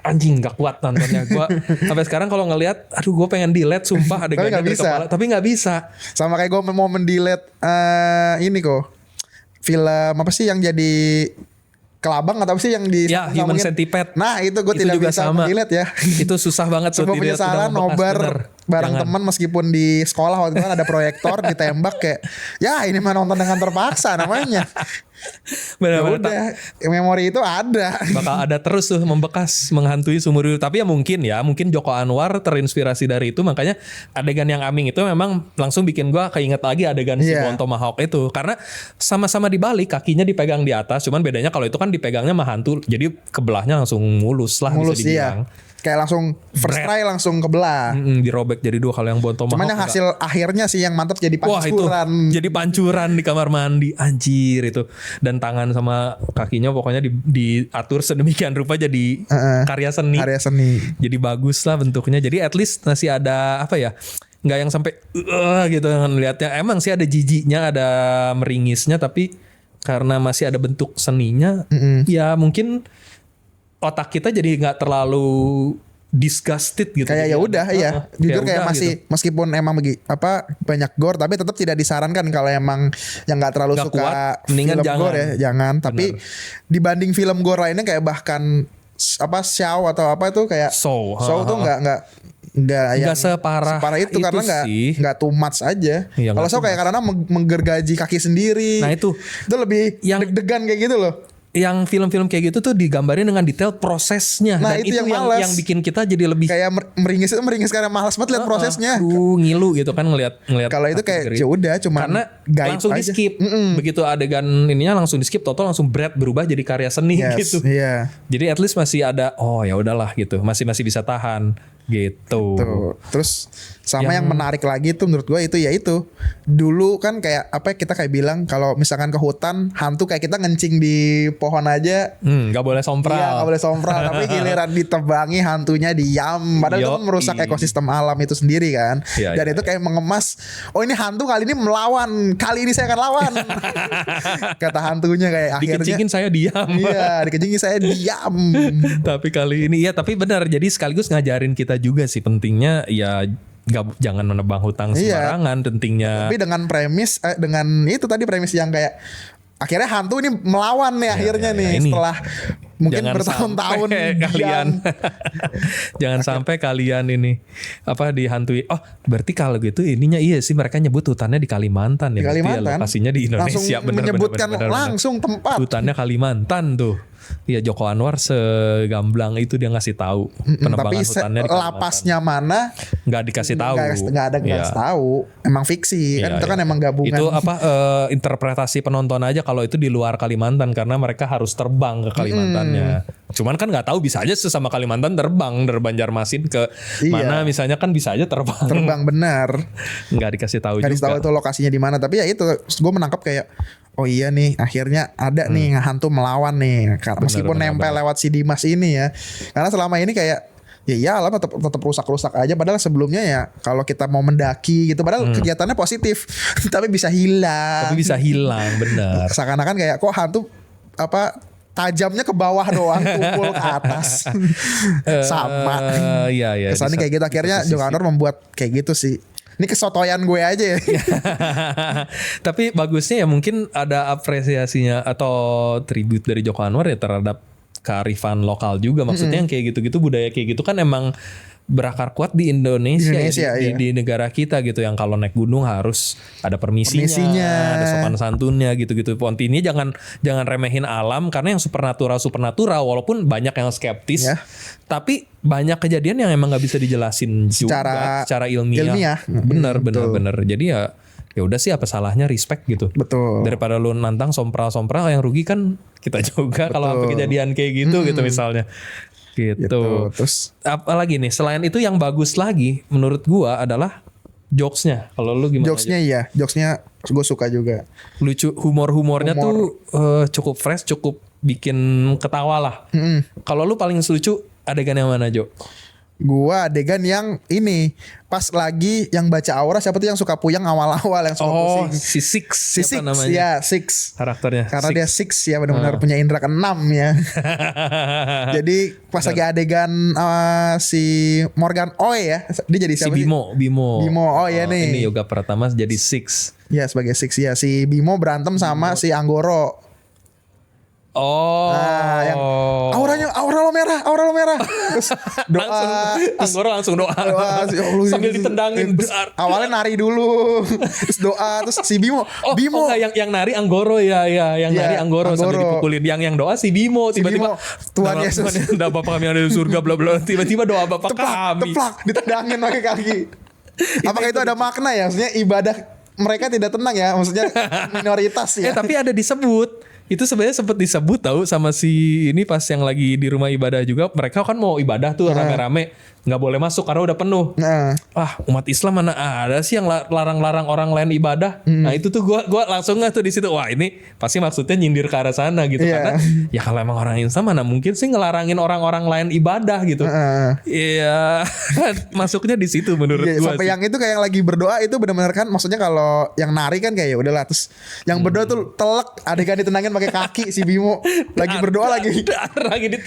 anjing gak kuat nontonnya. Gua sampai sekarang kalau ngelihat aduh gue pengen delete sumpah adegannya dari kepala, tapi nggak bisa. Sama kayak gue mau mendelete ini kok film apa sih yang jadi kelabang atau sih yang di Human Centipede. Nah itu gue tidak juga bisa sama. mendelete ya. Itu susah banget tuh. Sebuah penyesalan nobar bareng teman meskipun di sekolah waktu itu kan ada proyektor ditembak kayak ya ini mah nonton dengan terpaksa namanya. Benar-benar memori itu ada. Bakal ada terus tuh membekas, menghantui seumur hidup. Tapi ya mungkin Joko Anwar terinspirasi dari itu, makanya adegan yang Aming itu memang langsung bikin gue keinget lagi adegan si Bone Tomahawk itu, karena sama-sama dibalik, kakinya dipegang di atas, cuman bedanya kalau itu kan dipegangnya sama hantu, jadi kebelahnya langsung mulus lah bisa dibilang. Kayak langsung first try langsung kebelah. Dirobek jadi dua. Kalau yang Bone Tomahawk cuman yang hasil akhirnya sih yang mantap jadi pancuran. Wah itu jadi pancuran di kamar mandi. Anjir itu. Dan tangan sama kakinya pokoknya diatur sedemikian rupa jadi karya seni. Jadi bagus lah bentuknya. Jadi at least masih ada apa ya, nggak yang sampai gitu ngeliatnya. Emang sih ada jijiknya, ada meringisnya, tapi karena masih ada bentuk seninya, ya mungkin otak kita jadi nggak terlalu disgusted gitu. Kayak ya udah ya. Jujur kayak masih gitu. Meskipun emang banyak gore, tapi tetap tidak disarankan kalau emang yang nggak terlalu gak suka kuat, film gore ya jangan. Tapi dibanding film gore lainnya kayak bahkan Shaw atau apa itu kayak Shaw tuh nggak separah itu karena nggak too much aja. Ya, kalau Shaw kayak karena menggergaji kaki sendiri. Nah itu lebih yang deg-degan kayak gitu loh. yang film-film kayak gitu tuh digambarin dengan detail prosesnya. Nah, dan itu yang yang malas. yang bikin kita jadi lebih kayak meringis karena malas banget lihat prosesnya. ngilu gitu kan ngelihat Kalau itu kayak ya udah cuma karena langsung di skip. Begitu adegan ininya langsung di skip, total langsung berubah jadi karya seni gitu. Iya. Jadi at least masih ada ya udahlah gitu. Masih bisa tahan gitu. Tuh. Terus sama yang menarik lagi tuh menurut gue itu ya itu. Dulu kan kayak apa kita kayak bilang kalau misalkan ke hutan hantu kayak kita ngencing di pohon aja. Nggak boleh sompral. Iya nggak boleh sompral. Tapi giliran ditebangi hantunya diam. Padahal itu kan merusak ekosistem alam itu sendiri kan. Dan itu kayak mengemas. Oh ini hantu kali ini melawan. Kali ini saya akan lawan. Kata hantunya kayak akhirnya. Dikencingin saya diam. Iya dikencingin saya diam. Tapi kali ini tapi benar. Jadi sekaligus ngajarin kita juga sih pentingnya ya jangan menebang hutang sembarangan pentingnya. Tapi dengan premis dengan itu tadi premis yang kayak akhirnya hantu ini melawan nih akhirnya nih ini. Setelah mungkin bertahun-tahun kalian jangan sampai kalian ini dihantui. Oh berarti kalau gitu ininya iya sih mereka nyebut hutannya di Kalimantan ya. Di Kalimantan. Ya, lokasinya di Indonesia. Langsung menyebutkan langsung tempat. Hutannya Kalimantan tuh. Iya Joko Anwar segamblang itu dia ngasih tahu penebangan hutannya di Kalimantan. Lapasnya mana nggak dikasih tahu. Nggak ada dikasih tahu. Emang fiksi kan itu kan emang gabungan. Itu interpretasi penonton aja kalau itu di luar Kalimantan karena mereka harus terbang ke Kalimantannya. Cuman kan nggak tahu bisa aja sesama Kalimantan terbang dari Banjarmasin ke mana misalnya kan bisa aja terbang. Terbang benar. Nggak dikasih tahu juga. Nggak dikasih tahu itu lokasinya di mana. Tapi ya itu gue menangkap kayak oh iya nih akhirnya ada nih hantu melawan nih meskipun nempel lewat si Dimas ini ya karena selama ini kayak ya alam tetap rusak-rusak aja padahal sebelumnya ya kalau kita mau mendaki gitu padahal kegiatannya positif tapi bisa hilang benar seakan-akan kayak kok hantu tajamnya ke bawah doang tumpul ke atas sama kesannya kayak gitu akhirnya Joko Anwar membuat kayak gitu sih. Ini kesotoyan gue aja ya. Tapi bagusnya ya mungkin ada apresiasinya atau tribute dari Joko Anwar ya terhadap kearifan lokal juga. Maksudnya yang kayak gitu-gitu budaya kayak gitu kan emang berakar kuat di Indonesia di negara kita gitu yang kalau naik gunung harus ada permisinya. Ada sopan santunnya gitu-gitu. Intinya jangan remehin alam karena yang supernatural walaupun banyak yang skeptis tapi banyak kejadian yang emang nggak bisa dijelasin juga secara ilmiah. Bener. Jadi ya udah sih apa salahnya respect gitu. Betul. Daripada lu nantang sompral yang rugi kan kita juga kalau sampai kejadian kayak gitu gitu misalnya. Gitu. Terus apalagi nih selain itu yang bagus lagi menurut gua adalah jokesnya. Kalau lu gimana? Jokesnya gue suka juga. Lucu, humornya tuh cukup fresh, cukup bikin ketawa lah. Kalau lu paling lucu adegan yang mana Jo? Gua adegan yang ini pas lagi yang baca aura siapa tuh yang suka puyeng awal-awal yang suka pusing. Si Six namanya? Ya Six karakternya. Karena dia Six ya benar-benar punya indera keenam ya. Jadi pas lagi adegan si Morgan Oy ya dia jadi siapa si Bimo. Oh ya nih. Ini Yoga Pratama jadi Six. Ya sebagai Six ya si Bimo berantem sama si Anggoro. Yang aura lo merah. Terus doa, Anggoro langsung doa sambil ditendangin. Awalnya nari dulu, terus doa, terus si Bimo. Yang nari Anggoro yang nari Anggoro sambil dipukulin. Yang doa si Bimo tiba-tiba Tuhan Yesus. Doa Bapa kami yang ada di surga bla bla. Tiba-tiba doa Bapa kami. Teplak, ditendangin pakai kaki. Apakah itu ada makna ya? Maksudnya ibadah mereka tidak tenang ya, maksudnya minoritas ya. Tapi ada disebut. Itu sebenarnya sempat disebut tahu sama si ini pas yang lagi di rumah ibadah juga mereka kan mau ibadah tuh rame-rame nggak boleh masuk karena udah penuh. Umat Islam mana ada sih yang larang-larang orang lain ibadah. Nah itu tuh gua langsung nggak tuh di situ wah ini pasti maksudnya nyindir ke arah sana gitu karena ya kalau emang orang Islam mana mungkin sih ngelarangin orang-orang lain ibadah gitu. Iya masuknya di situ menurut gua. Sampai yang itu kayak yang lagi berdoa itu benar-benar kan maksudnya kalau yang nari kan kayak ya udahlah terus yang berdoa tuh telek adegan ditendangin pakai kaki si Bimo lagi berdoa lagi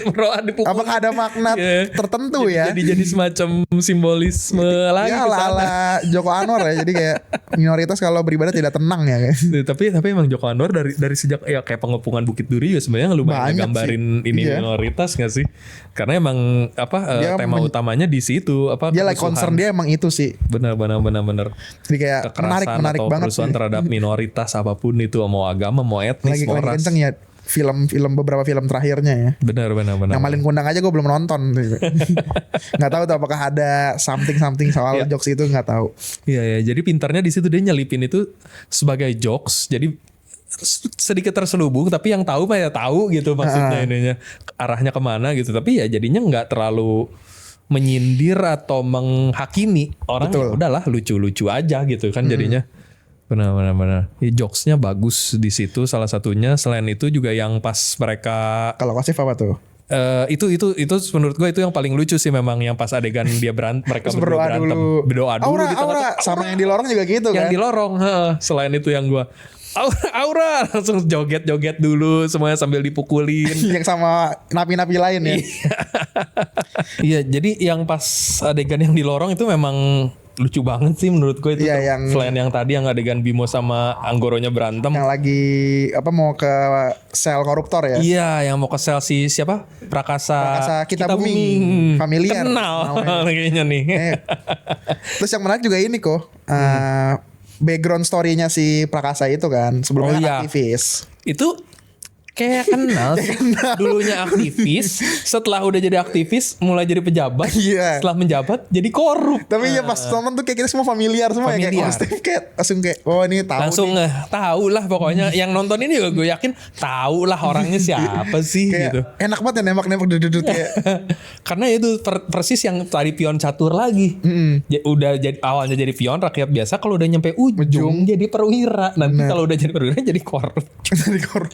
berdoa dipukul. Apakah ada makna tertentu ya? Jadi semacam simbolisme lagi ala Joko Anwar ya. Jadi kayak minoritas kalau beribadah tidak tenang ya guys. Tapi emang Joko Anwar dari sejak ya kayak pengepungan Bukit Duri ya sebenarnya lumayan gambarin ini minoritas nggak sih? Karena emang tema utamanya di situ dia like concern dia emang itu sih. Benar. Jadi kayak menarik atau banget kerusuhan terhadap minoritas apapun itu mau agama mau etnis mau ras. Kenceng ya. film beberapa film terakhirnya ya. Benar. Yang Malin Kundang aja gue belum nonton. Nggak tahu tuh apakah ada something soal jokes itu, nggak tahu. Iya. Jadi pintarnya di situ dia nyelipin itu sebagai jokes. Jadi sedikit terselubung, tapi yang tahu mah ya tahu gitu maksudnya ininya arahnya kemana gitu. Tapi ya jadinya nggak terlalu menyindir atau menghakimi orang. Ya udahlah lucu-lucu aja gitu kan jadinya. Benar. Jokesnya bagus di situ salah satunya. Selain itu juga yang pas mereka Kalau Kosif apa tuh? Itu menurut gue itu yang paling lucu sih memang, yang pas adegan dia mereka berdua berantem. Berdoa dulu di Aura sama yang di lorong juga gitu yang kan. di lorong, selain itu yang gue Aura langsung joget-joget dulu semuanya sambil dipukulin. Yang sama napi-napi lain ya. Iya, jadi yang pas adegan yang di lorong itu memang lucu banget sih menurut gue itu. Iya, selain yang tadi yang adegan Bimo sama Anggoronya berantem. Yang lagi mau ke sel koruptor ya. Iya, yang mau ke sel si siapa? Prakasa Kita Booming. Familiar. Kenal kayaknya nih. Terus yang menarik juga ini kok. Background story-nya si Prakasa itu kan sebelumnya aktivis. Itu kayak kenal sih. Dulunya aktivis, setelah udah jadi aktivis mulai jadi pejabat. Iya. Setelah menjabat jadi korup. Tapi ya pas nonton tuh kayak kita semua familiar semua ya, kayak Steve kayak langsung kayak ini tahu. Langsung tahu lah pokoknya. Yang nonton ini juga gue yakin tahu lah orangnya siapa sih kayak gitu. Enak banget ya nembak duduk kayak. Karena itu persis yang tadi pion catur lagi. Udah jadi awalnya jadi pion rakyat biasa, kalau udah nyampe ujung jadi perwira. Nanti kalau udah jadi perwira jadi korup. Jadi korup.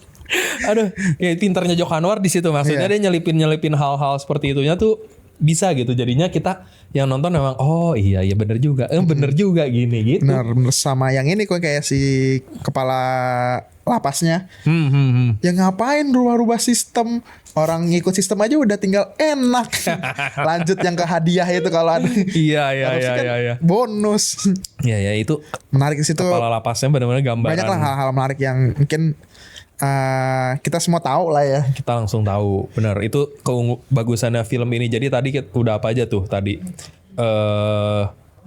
Aduh, ya pintarnya Joko Anwar di situ, maksudnya dia nyelipin hal-hal seperti itunya tuh bisa gitu. Jadinya kita yang nonton memang iya bener juga. Bener juga gini gitu. Bener sama yang ini kok kayak si kepala lapasnya. Ya ngapain rubah-rubah sistem? Orang ngikut sistem aja udah tinggal enak. Lanjut yang ke hadiah itu kalau ada. Iya. Bonus. Iya itu menarik di situ. Kepala lapasnya benar-benar gambaran. Banyak lah hal-hal menarik yang mungkin kita semua tahu lah ya. Kita langsung tahu. Benar. Itu kebagusannya film ini. Jadi tadi udah apa aja tuh tadi?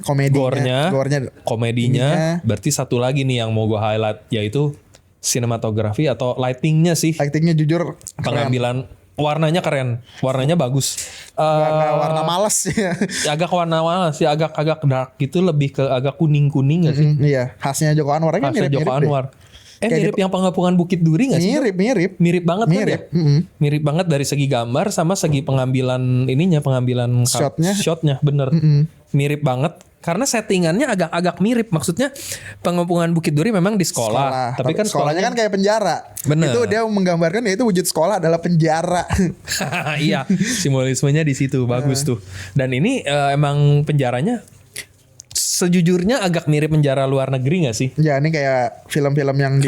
Komedinya, komedinya. Berarti satu lagi nih yang mau gue highlight, yaitu sinematografi atau lightingnya sih. Lightingnya jujur pengambilan warnanya keren, warnanya bagus. Gak warna malas ya. Agak warna malas sih, agak dark gitu, lebih ke agak kuning gak sih? Iya, khasnya Joko Anwar kan mirip Joko Anwar. Mirip yang Pengapungan Bukit Duri gak sih? Mirip banget kan ya? Mirip banget dari segi gambar sama segi pengambilan shotnya bener. Mirip banget. Karena settingannya agak mirip. Maksudnya Pengapungan Bukit Duri memang di sekolah. Tapi kan sekolahnya kan kayak penjara. Bener. Itu dia menggambarkan ya itu wujud sekolah adalah penjara. Iya, simbolismenya di situ bagus tuh. Dan ini emang penjaranya sejujurnya agak mirip penjara luar negeri gak sih? Ya ini kayak film-film yang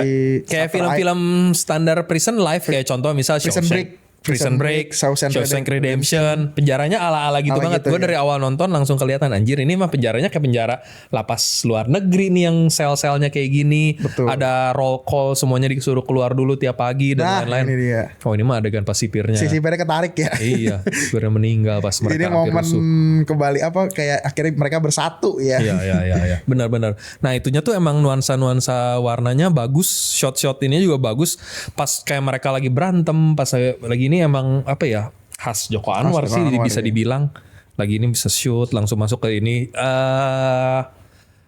kayak film-film standar prison life, kayak contoh misal Prison Break, Shawshank Redemption. Penjaranya ala-ala gitu banget. Gue dari awal nonton langsung kelihatan anjir ini mah penjaranya kayak penjara lapas luar negeri nih, yang sel-selnya kayak gini. Betul. Ada roll call, semuanya disuruh keluar dulu tiap pagi dan lain-lain. Ini dia. Oh ini mah adegan pas sipirnya. Si sipirnya ketarik ya. Iya, sipirnya meninggal pas mereka ini momen rusuh. Kembali kayak akhirnya mereka bersatu ya. Iya. Benar-benar. Nah itunya tuh emang nuansa-nuansa warnanya bagus, shot-shot ini juga bagus. Pas kayak mereka lagi berantem, pas lagi ini emang khas Joko Anwar sih bisa dibilang. Lagi ini bisa shoot langsung masuk ke ini.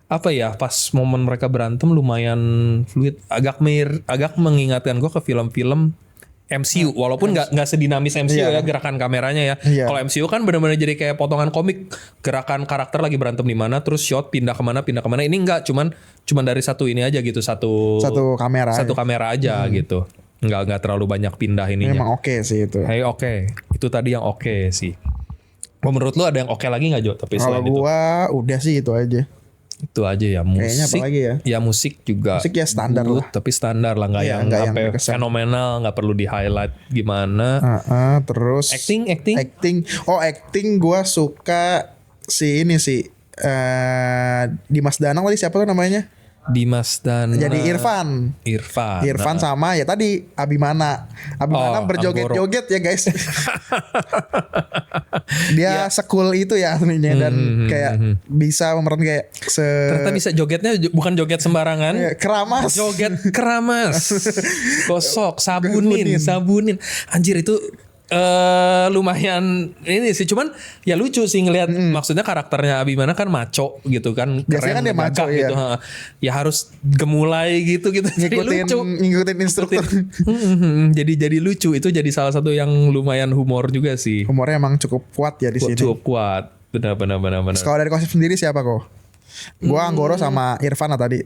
Pas momen mereka berantem lumayan fluid, agak mengingatkan gue ke film-film MCU, walaupun nggak sedinamis MCU ya gerakan kameranya ya. Kalau MCU kan benar-benar jadi kayak potongan komik, gerakan karakter lagi berantem di mana, terus shot pindah kemana. Ini enggak, cuman dari satu ini aja gitu, satu kamera aja gitu. Nggak terlalu banyak pindah ininya. Memang oke sih itu. Itu tadi yang oke sih. Menurut lu ada yang oke lagi nggak Jo? Tapi kalau gua udah sih itu aja. Itu aja ya. Musik. Kayaknya apa lagi ya? Ya musik juga. Musik ya standar lah. Tapi standar lah, nggak yang fenomenal, nggak perlu di highlight gimana. Terus acting. Gua suka si ini sih. Dimas Danang tadi siapa tuh namanya? Dimas dan Jadi Irfan. Irfan. Sama ya tadi Abimana. Abimana berjoget-joget ya guys. Dia sekul itu ya aslinya dan kayak bisa memeran kayak ternyata bisa jogetnya bukan joget sembarangan. Keramas. Joget keramas. Gosok, sabunin. Anjir itu lumayan ini sih, cuman ya lucu sih ngelihat maksudnya karakternya Abimana kan maco gitu kan, biasanya kan dia maco gitu. Ya harus gemulai gitu ngikutin instruktur. Jadi lucu, itu jadi salah satu yang lumayan humor juga sih. Humornya emang cukup kuat ya di sini. Cukup kuat. Benar. Kalau dari Kosip sendiri siapa kok? Gua Anggoro sama Irfan lah tadi.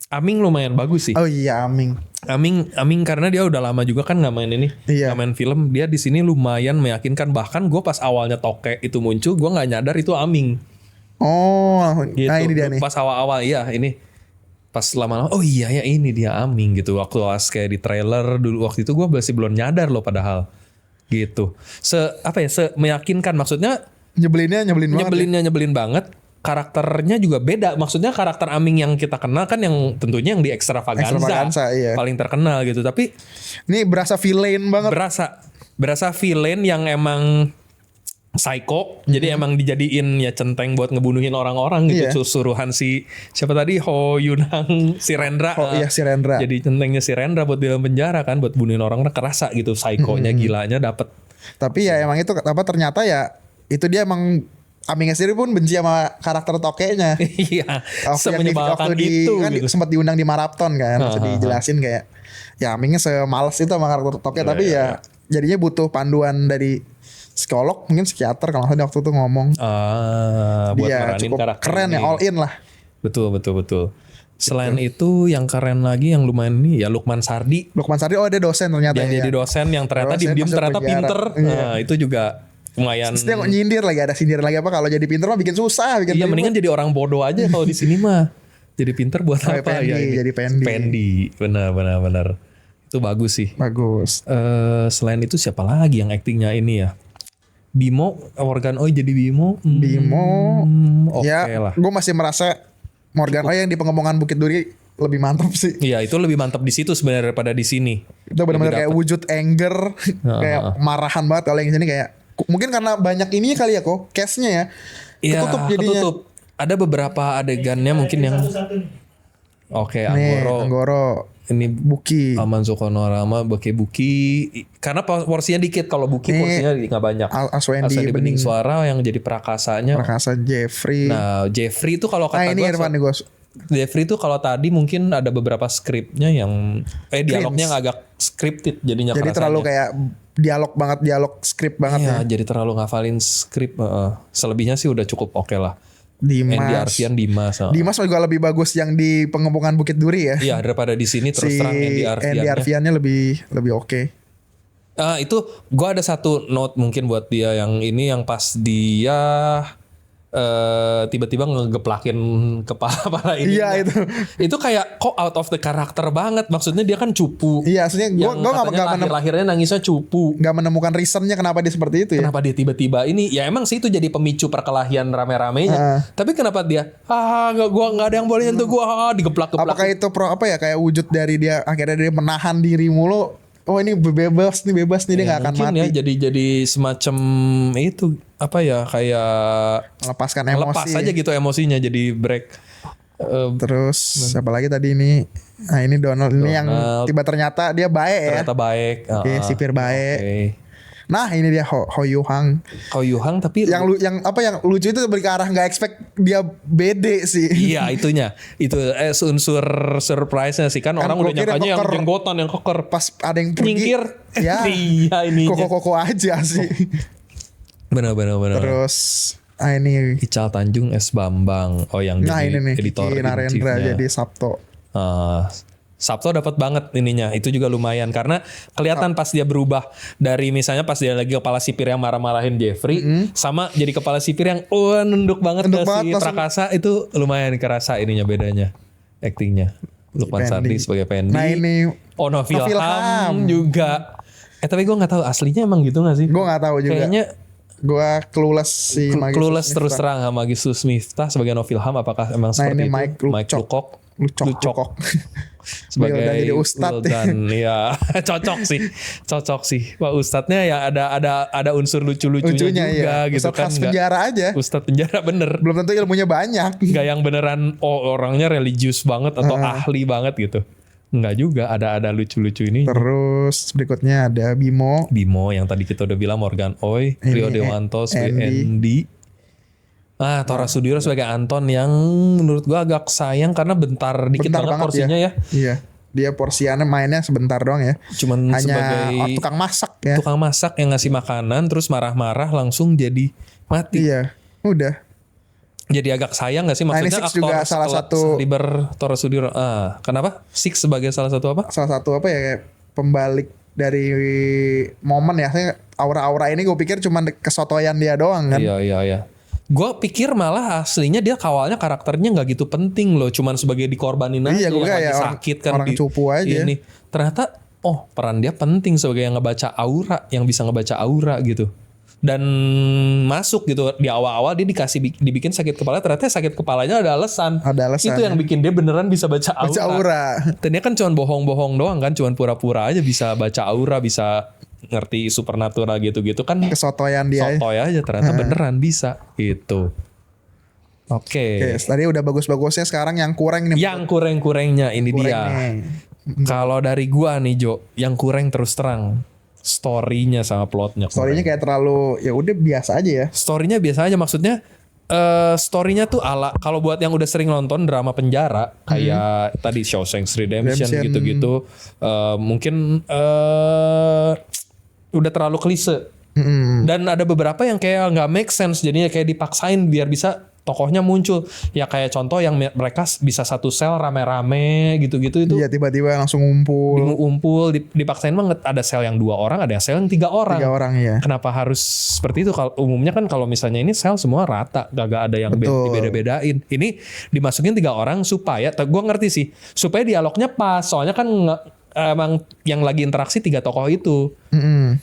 Aming lumayan bagus sih. Oh iya Aming karena dia udah lama juga kan nggak main ini, nggak main film. Dia di sini lumayan meyakinkan. Bahkan gue pas awalnya Toke itu muncul, gue nggak nyadar itu Aming. Oh, gitu. Nah ini dia nih. Pas awal-awal iya ini. Pas lama-lama, oh iya ya ini dia Aming gitu. Waktu kayak di trailer dulu waktu itu gue masih belum nyadar loh padahal. Gitu. Meyakinkan, maksudnya nyebelin banget. Karakternya juga beda. Maksudnya karakter Aming yang kita kenal kan yang tentunya yang di Extravaganza iya. paling terkenal gitu. Tapi ini berasa villain banget. Berasa villain yang emang psycho. Jadi emang dijadiin ya centeng buat ngebunuhin orang-orang gitu. Suruhan siapa tadi, Ho Yunhang, si Rendra. Si Rendra. Jadi centengnya si Rendra buat di dalam penjara kan, buat bunuhin orang, kerasa gitu psycho-nya, gilanya dapet. Tapi ya emang itu ternyata ya itu dia emang Amingnya sendiri pun benci sama karakter Tokenya. Iya. Semenyebalkan itu kan gitu. Sempat diundang di Marathon kan. Jadi dijelasin kayak ya Amingnya semales itu sama karakter Tokenya. Tapi ya jadinya butuh panduan dari psikolog, mungkin psikiater kalau waktu itu ngomong. Buat dia cukup keren ya, all in lah. Betul. Selain itu yang keren lagi yang lumayan ini ya Lukman Sardi. Oh dia dosen ternyata. Yang jadi dosen yang ternyata diem-diem ternyata pinter. Nah itu juga lumayan. Terus dia nyindir lagi, ada sindir lagi apa kalau jadi pinter mah bikin susah. Iya mendingan jadi orang bodoh aja kalau di sini mah. Jadi pinter buat apa ya? Jadi Pendi. Benar. Itu bagus sih. Bagus. Selain itu siapa lagi yang aktingnya ini ya? Bimo, Morgan Oy jadi Bimo. Oke lah. Gue masih merasa Morgan Oy yang di Pengembangan Bukit Duri lebih mantap sih. Iya itu lebih mantap di situ sebenarnya daripada di sini. Itu benar-benar kayak wujud anger, kayak marahan banget. Kalau yang sini kayak mungkin karena banyak ini kali ya kok case-nya ya. Iya, Ketutup jadinya. Ada beberapa adegannya mungkin yang Anggoro. Ini Buki. Aman Sukonorama pakai Buki. Karena porsinya dikit, kalau Buki porsinya nggak banyak. Aswendi Bening Suara yang jadi prakasanya. Prakasa Jeffrey. Nah, Jeffrey itu kalau kata ini Irfan nih gue. Jeffrey itu kalau tadi mungkin ada beberapa skripnya yang dialognya yang agak scripted jadinya. Jadi terlalu kayak dialog skrip banget ya. Jadi terlalu ngafalin skrip. Selebihnya sih udah cukup oke lah. Dimas juga lebih bagus yang di Pengepungan Bukit Duri ya. Iya daripada di sini terus terang Andy Arfiannya lebih oke. Itu gue ada satu note mungkin buat dia yang ini, yang pas dia tiba-tiba ngegeplakin kepala ini. Iya itu. Itu kayak kok out of the character banget. Maksudnya dia kan cupu. Iya, maksudnya gue lahirnya nangisnya cupu. Gak menemukan reasonnya kenapa dia seperti itu ya. Kenapa dia tiba-tiba ini? Ya emang sih itu jadi pemicu perkelahian rame-ramenya. Tapi kenapa dia? Gua nggak ada yang boleh nyentuh gua. Digeplak-geplak. Apakah itu kayak wujud dari dia akhirnya dia menahan diri mulu. Oh ini bebas nih dia nggak akan mati. Ya, jadi semacam itu kayak melepaskan emosi. Lepas aja gitu emosinya jadi break. Terus siapa lagi tadi ini? Nah ini Donald ini yang ternyata dia baik ya. Ternyata baik. Sipir baik. Okay. Nah ini dia Ho Yuhang tapi yang lucu itu lebih ke arah nggak expect dia bede sih. Iya itunya itu unsur surprise-nya sih kan orang udah nyangkanya yang jenggotan yang keker, pas ada yang pergi nyingkir ya iya ini koko aja sih. Benar. Terus ini Ical Tanjung S Bambang yang jadi ini editor Kiki Narendra jadi Sabto. Sabto dapat banget ininya, itu juga lumayan karena kelihatan pas dia berubah dari misalnya pas dia lagi kepala sipir yang marah-marahin Jeffrey sama jadi kepala sipir yang nunduk banget si Prakasa, itu lumayan kerasa ininya bedanya aktingnya. Lukman Sardi sebagai Pendi. Nah ini Ono Wilham juga. Tapi gue nggak tahu aslinya emang gitu nggak sih? Gue nggak tahu juga. Kayaknya Gua clueless si Magister Clueless Smith. terus terang sama Magister Miftah sebagai Novilham, apakah emang Nah, seperti ini itu? Mike Luchok. Luchok. Sebagai Wildan jadi ustadz ya. Wildan, ya cocok sih. Wah, ustadznya ya ada unsur lucunya Lucunya juga iya. gitu Ustadz kan. khas penjara aja. Ustadz penjara bener. Belum tentu ilmunya banyak. Nggak yang beneran orangnya religius banget atau ahli banget gitu. Nggak juga, ada lucu-lucu ini. Terus berikutnya ada Bimo. Bimo yang tadi kita udah bilang, Morgan Oy, Rio Ini, Dewanto sebagai Andy. Andy. Tora Sudiro sebagai Anton yang menurut gua agak sayang karena bentar dikit Bentar banget porsinya ya. Iya. Dia porsiannya mainnya sebentar doang ya. Cuman Hanya sebagai tukang masak ya. tukang masak yang ngasih makanan terus marah-marah langsung jadi mati. Iya. Udah. Jadi agak sayang gak sih maksudnya Six aktor juga salah satu- Liber Tora Sudiro. Kenapa? Six sebagai salah satu apa? Salah satu apa ya, kayak pembalik dari momen ya. Saya aura-aura ini gue pikir cuma kesotoyan dia doang kan. Iya. Gue pikir malah aslinya dia awalnya karakternya nggak gitu penting loh, cuman sebagai dikorbanin aja Iya, gue yang kayak lagi orang- sakit kan orang cupu aja. Ini ternyata peran dia penting sebagai yang ngebaca aura, yang bisa ngebaca aura gitu. Dan masuk gitu di awal-awal dia dibikin sakit kepala, ternyata sakit kepalanya ada alasan. Ada alasan. Itu yang bikin dia beneran bisa baca aura. Baca aura. Dan dia kan cuman bohong-bohong doang kan, cuman pura-pura aja bisa baca aura, bisa ngerti supernatural gitu-gitu kan. Kesotoyan dia. Sotoy aja ternyata beneran bisa gitu. Oke. Oke, tadi udah bagus-bagusnya, sekarang yang kurang nih. Yang kurang-kurangnya ini Kurang dia. nih. Kalau dari gua nih Jo, yang kurang terus terang story-nya sama plotnya. Story-nya kayak terlalu ya udah biasa aja ya. Story-nya biasa aja, maksudnya story-nya tuh ala kalau buat yang udah sering nonton drama penjara kayak tadi Shawshank Redemption gitu-gitu, mungkin udah terlalu klise. Dan ada beberapa yang kayak nggak make sense, jadinya kayak dipaksain biar bisa tokohnya muncul. Ya kayak contoh yang mereka bisa satu sel rame-rame gitu-gitu itu. Iya, tiba-tiba langsung ngumpul. Dipaksain banget. Ada sel yang 2 orang, ada sel yang 3 orang. 3 orang ya. Kenapa harus seperti itu? Kalau umumnya kan kalau misalnya ini sel semua rata, gak ada yang Betul. dibeda-bedain. Ini dimasukin 3 orang supaya, gue ngerti sih, supaya dialognya pas. Soalnya kan emang yang lagi interaksi 3 tokoh itu.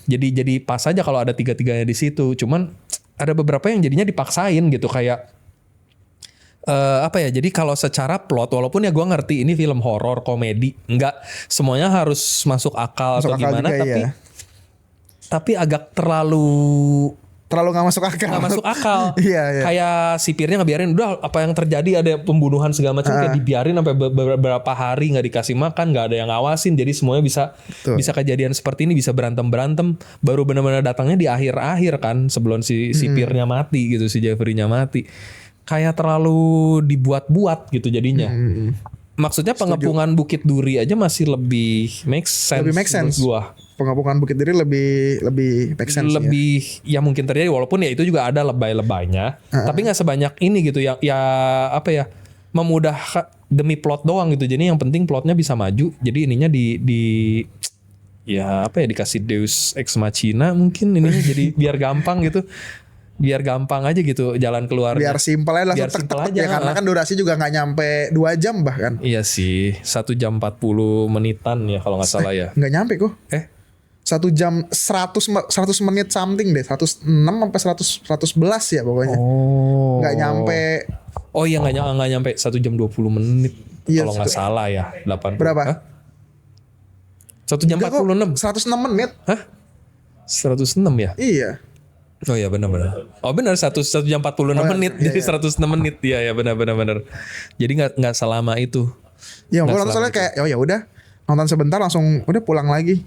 Jadi pas aja kalau ada 3-3-nya di situ. Cuman ada beberapa yang jadinya dipaksain gitu kayak jadi kalau secara plot, walaupun ya gue ngerti ini film horor komedi, nggak semuanya harus masuk akal atau gimana, juga, tapi agak terlalu nggak masuk akal. nggak masuk akal. Iya. Kayak sipirnya ngebiarin udah apa yang terjadi, ada pembunuhan segala macam kayak dibiarin sampai beberapa hari nggak dikasih makan, nggak ada yang ngawasin, jadi semuanya bisa kejadian seperti ini, bisa berantem baru benar-benar datangnya di akhir-akhir kan, sebelum si sipirnya mati gitu, si Jeffrey-nya mati. Kayak terlalu dibuat-buat gitu jadinya. Maksudnya pengepungan Bukit Duri aja masih lebih make sense. Lebih make sense. Gua. Pengepungan Bukit Duri lebih make sense. Lebih ya mungkin terjadi, walaupun ya itu juga ada lebay-lebaynya. Tapi nggak sebanyak ini gitu ya memudah demi plot doang gitu. Jadi yang penting plotnya bisa maju. Jadi ininya dikasih Deus Ex Machina mungkin ininya jadi biar gampang gitu. Biar gampang aja gitu jalan keluar. Biar simpel aja Biar langsung simpel tek-tek aja, ya, karena kan durasi juga nggak nyampe 2 jam bahkan. Iya sih, 1 jam 40 menitan ya kalau nggak salah ya. Nggak nyampe kok. 1 jam 100 menit something deh. 106 sampai 111 ya pokoknya. Nggak nyampe. Oh iya nggak nyampe 1 jam 20 menit. Iya, kalau nggak salah ya 80. Berapa? Hah? 1 jam 46. 106 menit. Hah? 106 ya? Iya. Oh iya benar. Oh benar 1 jam 46 menit iya, jadi 106 menit. Iya ya benar. Jadi nggak selama itu. Ya gue nonton soalnya kayak ya udah nonton sebentar langsung udah pulang lagi.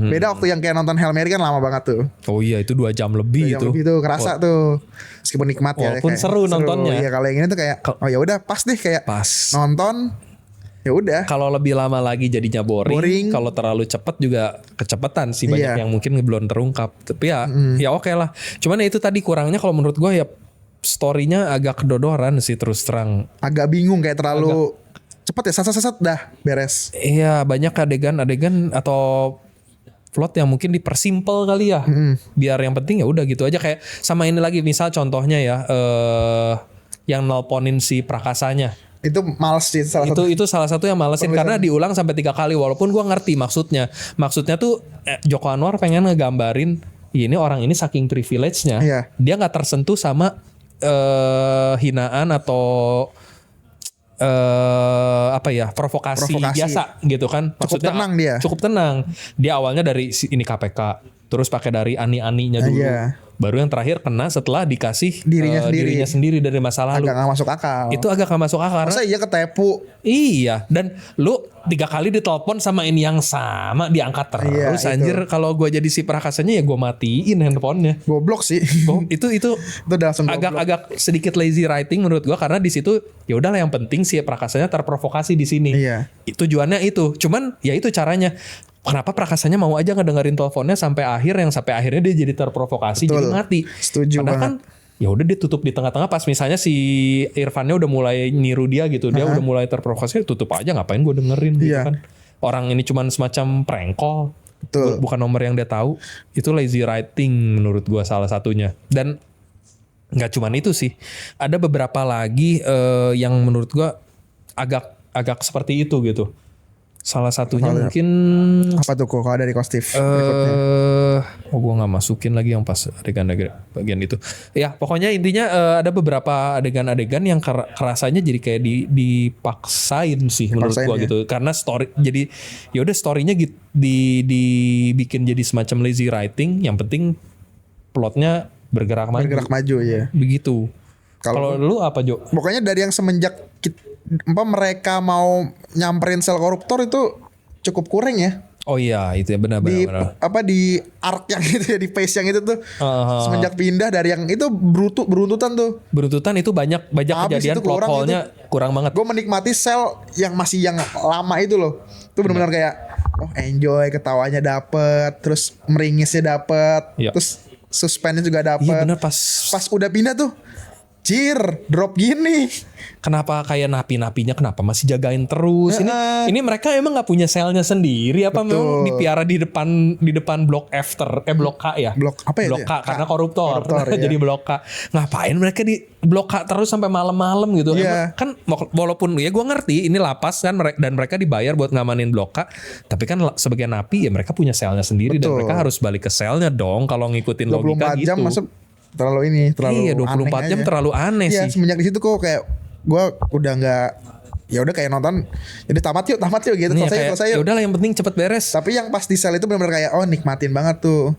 Beda waktu yang kayak nonton Hail Mary kan lama banget tuh. Oh iya itu 2 jam lebih 2 jam itu. lebih tuh kerasa tuh. Meskipun nikmat ya. Walaupun seru nontonnya. Iya kalau yang ini tuh kayak oh ya udah pas deh kayak Pas. nonton ya udah. Kalau lebih lama lagi jadinya boring. Kalau terlalu cepat juga kecepatan sih, banyak yang mungkin belum terungkap. Tapi ya oke lah. Cuman ya itu tadi kurangnya kalau menurut gue ya story-nya agak kedodoran sih terus terang. Agak bingung kayak terlalu cepet ya, sat dah beres. Iya banyak adegan-adegan atau plot yang mungkin dipersimpel kali ya. Biar yang penting ya udah gitu aja, kayak sama ini lagi misal contohnya ya yang nelponin si Prakasanya. Itu males sih salah satu. Itu salah satu yang malesin karena diulang sampai 3 kali, walaupun gua ngerti maksudnya tuh Joko Anwar pengen ngegambarin ini orang ini saking privilege-nya, Iya. dia nggak tersentuh sama hinaan atau apa ya provokasi biasa gitu kan. Cukup tenang dia. Cukup tenang. Dia awalnya dari ini KPK, terus pakai dari ani-aninya dulu. Iya. Baru yang terakhir kena setelah dikasih Dirinya sendiri dari masa lalu. Agak gak masuk akal. Itu agak gak masuk akal. Masa iya ketepu? Iya, dan lu 3 kali ditelepon sama ini yang sama diangkat terus. Iya, Anjir, kalau gue jadi si Prakasanya ya gue matiin handphonenya. Goblok sih. Itu udah langsung goblok. agak sedikit lazy writing menurut gue, karena di situ ya udahlah yang penting si Prakasanya terprovokasi di sini. Iya. Tujuannya itu. Cuman ya itu caranya. Kenapa Prakasanya mau aja ngedengerin teleponnya sampai akhir, yang sampai akhirnya dia jadi terprovokasi. Betul. Jadi mati. Setuju Padahal banget. kan ya udah dia tutup di tengah-tengah, pas misalnya si Irfannya udah mulai niru dia gitu, dia udah mulai terprovokasi, tutup aja, ngapain gue dengerin gitu Iya. kan. Orang ini cuman semacam prank call. Betul. Bukan nomor yang dia tahu. Itu lazy writing menurut gue salah satunya. Dan nggak cuman itu sih, ada beberapa lagi yang menurut gue agak seperti itu gitu. Salah satunya mungkin Apa tuh kok kalau dari Kostif berikutnya? gue nggak masukin lagi yang pas adegan bagian itu. Ya pokoknya intinya ada beberapa adegan-adegan yang kerasanya jadi kayak dipaksain sih menurut gue ya. gitu. Karena story jadi ya udah storynya gitu dibikin jadi semacam lazy writing. Yang penting plotnya bergerak maju. Bergerak maju ya. Begitu. Kalau lu apa Jo? Pokoknya dari yang semenjak mereka mau nyamperin sel koruptor itu cukup kurang ya. Oh iya itu ya benar. Di arc yang itu ya, di phase yang itu tuh semenjak pindah dari yang itu beruntutan tuh. Beruntutan itu banyak Habis kejadian, itu plot kurang hole-nya kurang banget. Gue menikmati sel yang masih yang lama itu loh. Itu benar-benar kayak enjoy, ketawanya dapet, terus meringisnya dapet, Iya. terus suspense juga dapet. Iya benar, pas udah pindah tuh drop gini. kenapa kayak napi-napinya kenapa masih jagain terus? Ini mereka emang nggak punya selnya sendiri apa memang dipiara di depan blok F blok K ya? Blok apa ya? Blok K karena koruptor iya. jadi blok K. Ngapain mereka di blok K terus sampai malam-malam gitu? Iya. Kan walaupun ya gue ngerti ini lapas kan dan mereka dibayar buat ngamanin blok K, tapi kan sebagai napi ya mereka punya selnya sendiri. Dan mereka harus balik ke selnya dong kalau ngikutin logika 24 gitu. jam masuk terlalu iya 24 jam terlalu aneh sih. Iya, semenjak di situ kok kayak gue udah nggak, ya udah kayak nonton jadi tamat yuk gitu. Selesai ya yuk. udahlah yang penting cepet beres. Tapi yang pas di sel itu benar-benar kayak nikmatin banget tuh.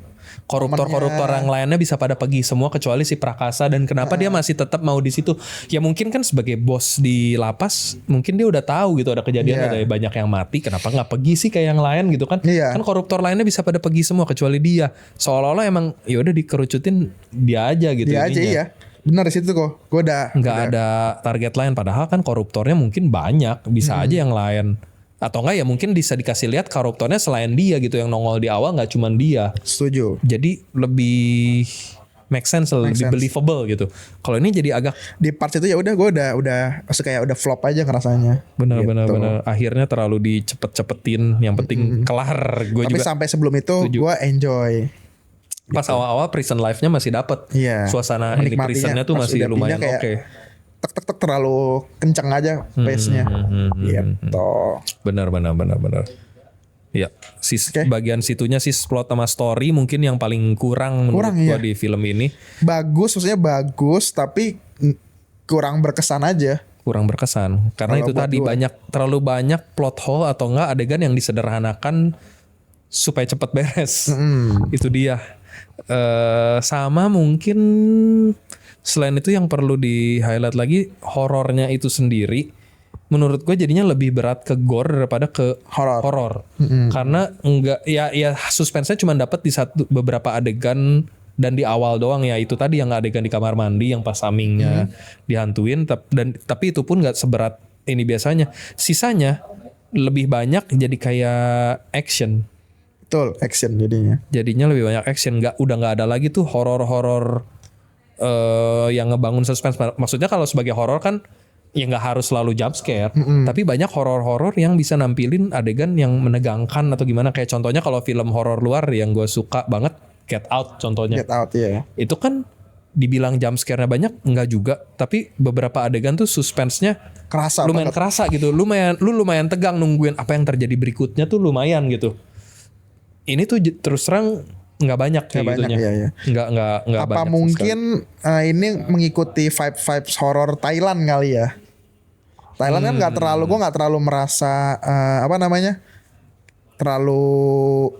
Koruptor yang lainnya bisa pada pergi semua kecuali si Prakasa. Dan kenapa dia masih tetap mau di situ? Ya mungkin kan sebagai bos di lapas, mungkin dia udah tahu gitu ada kejadian ada banyak yang mati. Kenapa nggak pergi sih kayak yang lain gitu kan? Kan koruptor lainnya bisa pada pergi semua kecuali dia. Seolah-olah emang ya udah dikerucutin dia aja gitu. Dia aja iya. Benar di situ kok. Gue nggak ada target lain. Padahal kan koruptornya mungkin banyak, bisa aja yang lain. Atau enggak ya mungkin bisa dikasih lihat koruptornya selain dia gitu, yang nongol di awal nggak cuman dia. Setuju. Jadi lebih make sense, lebih believable gitu. Kalau ini jadi agak di part itu ya udah gue udah maksudnya kayak udah flop aja ngerasanya. Benar. Akhirnya terlalu dicepet-cepetin. Yang penting kelar. Gue Tapi juga sampai sebelum itu gue enjoy. pas awal-awal prison life-nya masih dapet. Iya. Suasana di prisonnya tuh masih lumayan oke. Tek terlalu kenceng aja pace-nya. Gitu. Benar. Ya, bagian situnya sih plot sama story mungkin yang paling kurang menurut gua di film ini. Maksudnya bagus tapi kurang berkesan aja. Kurang berkesan karena itu tadi terlalu banyak plot hole atau enggak adegan yang disederhanakan supaya cepat beres. Itu dia. Sama mungkin selain itu yang perlu di highlight lagi horornya itu sendiri. Menurut gue jadinya lebih berat ke gore daripada ke horor. Karena enggak ya suspense-nya cuma dapat di beberapa adegan dan di awal doang ya, itu tadi yang adegan di kamar mandi yang pas Samingnya dihantuin tapi itu pun enggak seberat ini biasanya. Sisanya lebih banyak jadi kayak action. Betul, action jadinya. Jadinya lebih banyak action, udah nggak ada lagi tuh horor-horor yang ngebangun suspense. Maksudnya kalau sebagai horor kan ya nggak harus selalu jump scare, tapi banyak horor-horor yang bisa nampilin adegan yang menegangkan atau gimana. Kayak contohnya kalau film horor luar yang gue suka banget, Get Out contohnya. Get Out ya. Itu kan dibilang jump scare-nya banyak, enggak juga, tapi beberapa adegan tuh suspense-nya lumayan kerasa gitu. Lu lumayan tegang nungguin apa yang terjadi berikutnya tuh lumayan gitu. Ini tuh terus terang nggak banyak kayak Nggak banyak, gitunya. iya. Nggak Apa banyak mungkin ini mengikuti vibes horor Thailand kali ya? Thailand kan gue nggak terlalu merasa apa namanya, terlalu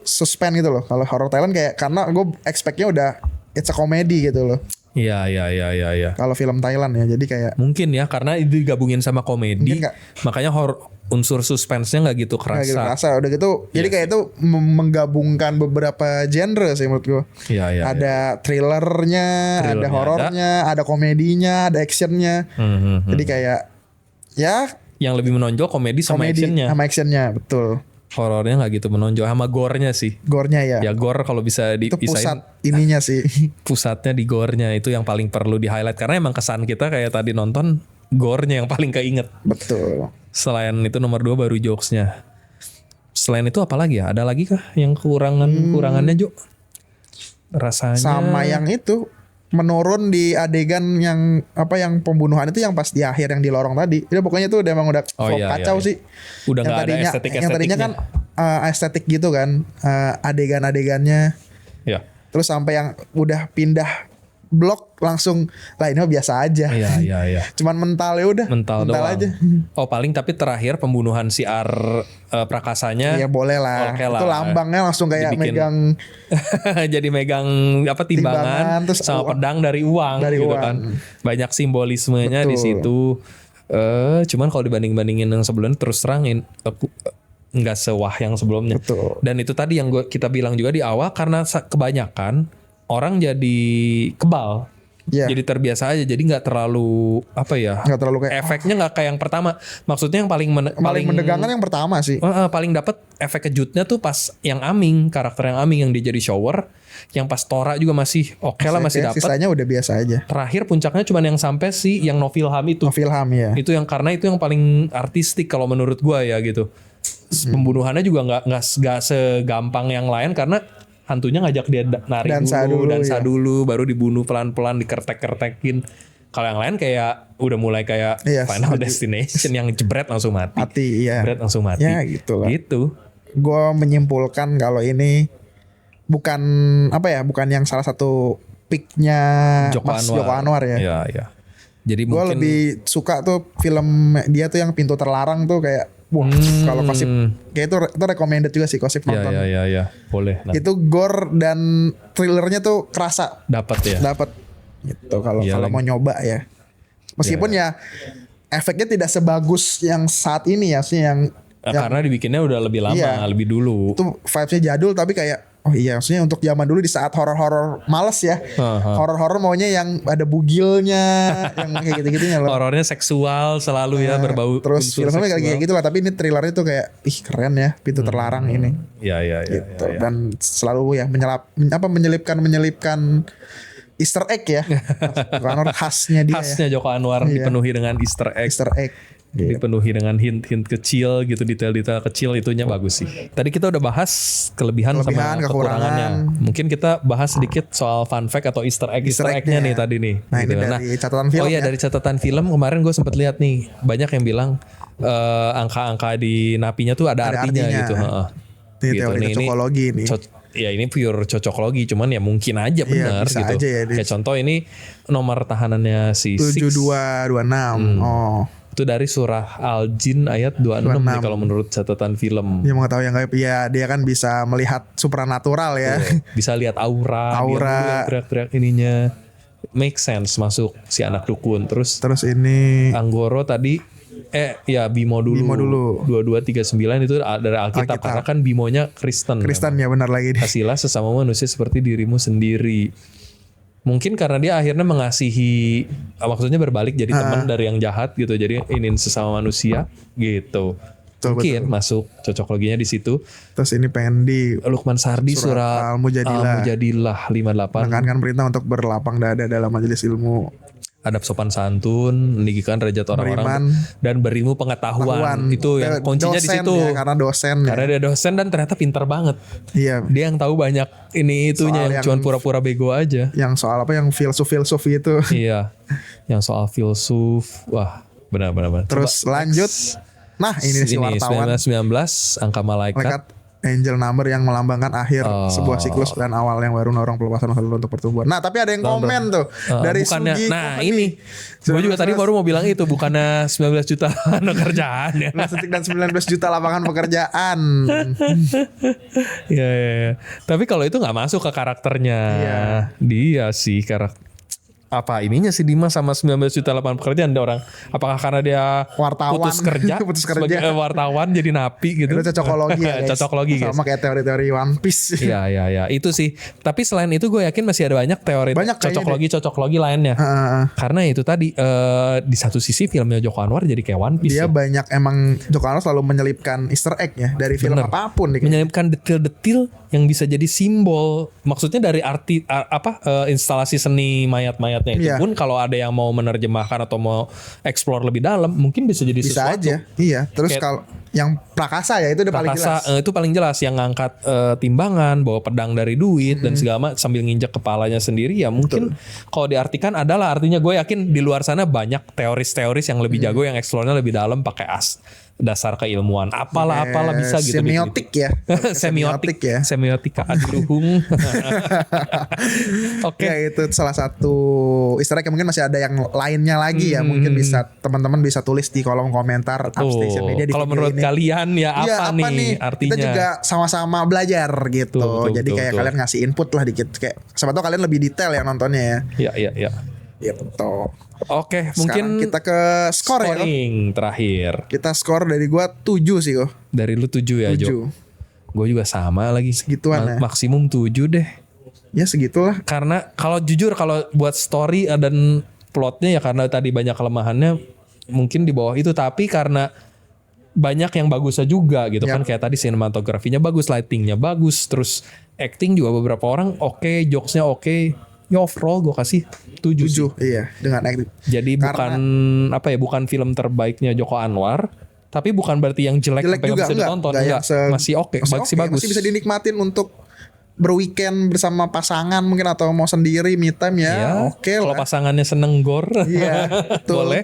suspend gitu loh. Kalau horor Thailand kayak karena gue expectnya udah it's a comedy gitu loh. Iya. Kalau film Thailand ya, jadi kayak Mungkin ya karena itu digabungin sama komedi, Mungkin makanya unsur suspense-nya nggak gitu kayak gitu kerasa. kerasa udah gitu. Jadi kayak itu menggabungkan beberapa genre sih menurut gue. Iya. Ada thrillernya, ada Thrillernya horornya, ada komedinya, ada actionnya. Jadi kayak ya Yang lebih menonjol komedi sama komedi actionnya. sama actionnya, betul. Horornya nggak gitu menonjol, sama gore-nya sih. Gore-nya ya. Ya gore kalau bisa Itu dipisahin, pusat ininya sih. pusatnya di gore-nya itu yang paling perlu di highlight karena emang kesan kita kayak tadi nonton gore-nya yang paling keinget. Betul. Selain itu nomor 2 baru jokes-nya. Selain itu apa lagi ya? Ada lagi kah yang kekurangannya Jo? Rasanya Sama yang itu menurun di adegan yang apa yang pembunuhan itu yang pas di akhir yang di lorong tadi. Itu pokoknya tuh emang udah kacau sih. Udah Yang nggak ada tadinya estetik-estetiknya. yang tadinya kan estetik gitu kan, adegan-adegannya. Ya. Terus sampai yang udah pindah blok langsung lah ini mah biasa aja. Iya. Cuman mental ya udah. Mental doang. aja. Oh paling tapi terakhir pembunuhan si Prakasanya. Ya boleh lah. Oke lah. Itu lambangnya langsung kayak Dibikin megang jadi megang apa timbangan terus sama pedang dari uang gitu uang. kan. Banyak simbolismenya di Betul. situ. Cuman kalau dibanding-bandingin yang sebelumnya terus terangin aku nggak sewah yang sebelumnya. Betul. Dan itu tadi yang kita bilang juga di awal karena kebanyakan orang jadi kebal. Iya. Jadi terbiasa aja, jadi nggak terlalu apa ya? Nggak terlalu kayak efeknya nggak kayak yang pertama. Maksudnya yang paling paling mendegangkan yang pertama sih. paling dapat efek kejutnya tuh pas yang Aming, karakter yang Aming yang dia jadi shower, yang pas Tora juga masih oke lah masih dapat. Sisanya udah biasa aja. Terakhir puncaknya cuman yang sampai si yang Novilham itu. Novilham ya. Itu yang karena itu yang paling artistik kalau menurut gua ya gitu. Pembunuhannya juga nggak segampang yang lain karena hantunya ngajak dia nari Dansa dulu, dulu, dansa ya. dulu, baru dibunuh pelan-pelan, dikertek-kertekin. Kalau yang lain kayak udah mulai kayak Iya, Final Destination yang jebret langsung mati. Iya. Jebret langsung mati. Ya gitu lah. Gitu. Gue menyimpulkan kalau ini bukan apa ya, bukan yang salah satu picknya Mas Joko Anwar ya. Iya. Jadi Gue mungkin lebih suka tuh film dia tuh yang Pintu Terlarang tuh kayak wah kalau Kosip kayak itu recommended juga sih Kosip nonton. Iya. Boleh. Nah, Itu gore dan thrillernya tuh kerasa dapat ya. dapat gitu kalau Iya kalau lagi. mau nyoba ya. Meskipun ya efeknya tidak sebagus yang saat ini ya sih yang Karena dibikinnya udah lebih lama, Iya. lebih dulu. itu vibesnya jadul tapi kayak oh iya maksudnya untuk zaman dulu di saat horor-horor males ya. Horor-horor maunya yang ada bugilnya yang kayak gitu-gitunya loh. Horornya seksual selalu ya berbau. Terus unsur filmnya kayak seksual. gitu lah tapi ini thrillernya tuh kayak ih keren ya Pintu Terlarang ini. Iya. Gitu. Dan selalu ya menyelipkan Easter egg ya. Karena khasnya dia Khasnya Joko Anwar Iya. dipenuhi dengan Easter ya. egg. Easter egg. Dipenuhi dengan hint-hint kecil gitu, detail-detail kecil itunya bagus sih. Tadi kita udah bahas kelebihan sama Kekurangan. kekurangannya. Mungkin kita bahas sedikit soal fun fact atau Easter egg-nya nih tadi nih. Nah gitu. ini dari catatan film Oh iya ya. dari catatan film kemarin gue sempet lihat nih banyak yang bilang angka-angka di napinya tuh ada artinya gitu. Heeh. Ini teori cocokologi nih. Ya ini pure cocokologi cuman ya mungkin aja benar bisa gitu. aja ya, Kayak contoh ini nomor tahanannya si Six 7226. Oh. itu dari surah Al-Jin ayat 26 nih kalau menurut catatan film. Dia mengetahui yang gaib. Ya dia kan bisa melihat supranatural ya. Bisa lihat aura. Dia dulu yang teriak-teriak ininya. Make sense masuk si anak dukun. Terus ini Anggoro tadi Bimo dulu. 2239 itu dari Alkitab karena kan Bimonya Kristen. ya benar lagi. Kasihlah sesama manusia seperti dirimu sendiri. Mungkin karena dia akhirnya mengasihi, maksudnya berbalik jadi teman dari yang jahat gitu. Jadi ini sesama manusia gitu. Mungkin masuk cocokologinya di situ. Terus ini pengen di Lukman Sardi surat Al-Mujadilah 58. menekankan perintah untuk berlapang dada dalam majelis ilmu. Adab sopan santun, meninggikan derajat orang-orang dan berimu pengetahuan. Itu yang kuncinya di situ. Ya, karena dosen. Karena dia dosen dan ternyata pintar banget. Iya. Dia yang tahu banyak ini itunya yang cuma pura-pura bego aja. Yang soal apa yang filsuf itu. Iya. Yang soal filsuf. Wah, benar. Terus lanjut. Nah, ini si wartawan. 19 angka malaikat. angel number yang melambangkan akhir sebuah siklus dan awal yang baru mendorong pelepasan masa lalu untuk pertumbuhan. Nah tapi ada yang komen tuh dari bukannya, Sugi nah Company. ini gue juga tadi baru mau bilang itu, bukannya 19 juta kerjaan ya. 19 detik dan 19 juta lapangan pekerjaan. Ya. Tapi kalau itu nggak masuk ke karakternya. Iya. Dia sih karakter apa ininya sih Dimas sama 19 juta lapangan pekerjaan ada orang. Apakah karena dia Wartawan. putus kerja, Putus kerja. sebagai wartawan jadi napi gitu. Itu cocokologi ya guys. Cocokologi guys. Sama kayak teori-teori One Piece. Iya itu sih. Tapi selain itu gue yakin masih ada banyak teori Banyak kayaknya cocoklogi lainnya. Karena itu tadi di satu sisi filmnya Joko Anwar jadi kayak One Piece. Dia ya. banyak emang Joko Anwar selalu menyelipkan Easter egg ya dari film Bener. apapun. Menyelipkan detil-detil yang bisa jadi simbol. Maksudnya dari instalasi seni mayat-mayatnya itu Iya. pun kalau ada yang mau menerjemahkan atau mau explore lebih dalam mungkin bisa jadi Bisa sesuatu. aja. Iya. Terus Kayak- kalau yang Prakasa ya itu udah paling jelas. Prakasa itu paling jelas yang ngangkat timbangan, bawa pedang dari duit dan segala macam sambil nginjek kepalanya sendiri ya mungkin kalau diartikan adalah artinya gue yakin di luar sana banyak teoris-teoris yang lebih jago yang eksplornya lebih dalam pakai dasar keilmuan apalah bisa gitu. Semiotik ya. Semiotik ya. Semiotika adiluhung. Oke. Ya itu salah satu Easter egg. Mungkin masih ada yang lainnya lagi ya. Mungkin bisa teman-teman bisa tulis di kolom komentar Upstation Media di Kalau video menurut ini. kalian ya Iya, apa nih artinya? Kita juga sama-sama belajar gitu. Jadi kayak betul. kalian ngasih input lah dikit. Kayak siapa tahu kalian lebih detail ya nontonnya ya. Iya. Iya betul. Oke, Sekarang mungkin kita ke skor ya. scoring terakhir. Kita skor dari gua 7 sih kok. Dari lu 7 ya, 7. Jo. Gue juga sama lagi. Segituan ya. Maksimum 7 deh. Ya segitulah. Karena kalau jujur kalau buat story dan plotnya ya karena tadi banyak kelemahannya mungkin di bawah itu, tapi karena banyak yang bagusnya juga gitu kan, kayak tadi sinematografinya bagus, lightingnya bagus, terus acting juga beberapa orang oke, jokesnya oke. Ya overall gue kasih 7 sih. 7 iya dengan acting. Jadi bukan film terbaiknya Joko Anwar, tapi bukan berarti yang jelek sampai nggak bisa ditonton. Enggak, masih oke, masih bagus. Masih bisa dinikmatin untuk berweekend bersama pasangan mungkin atau mau sendiri me time ya. Oke Kalau lah. pasangannya seneng gore, Iya, betul. boleh.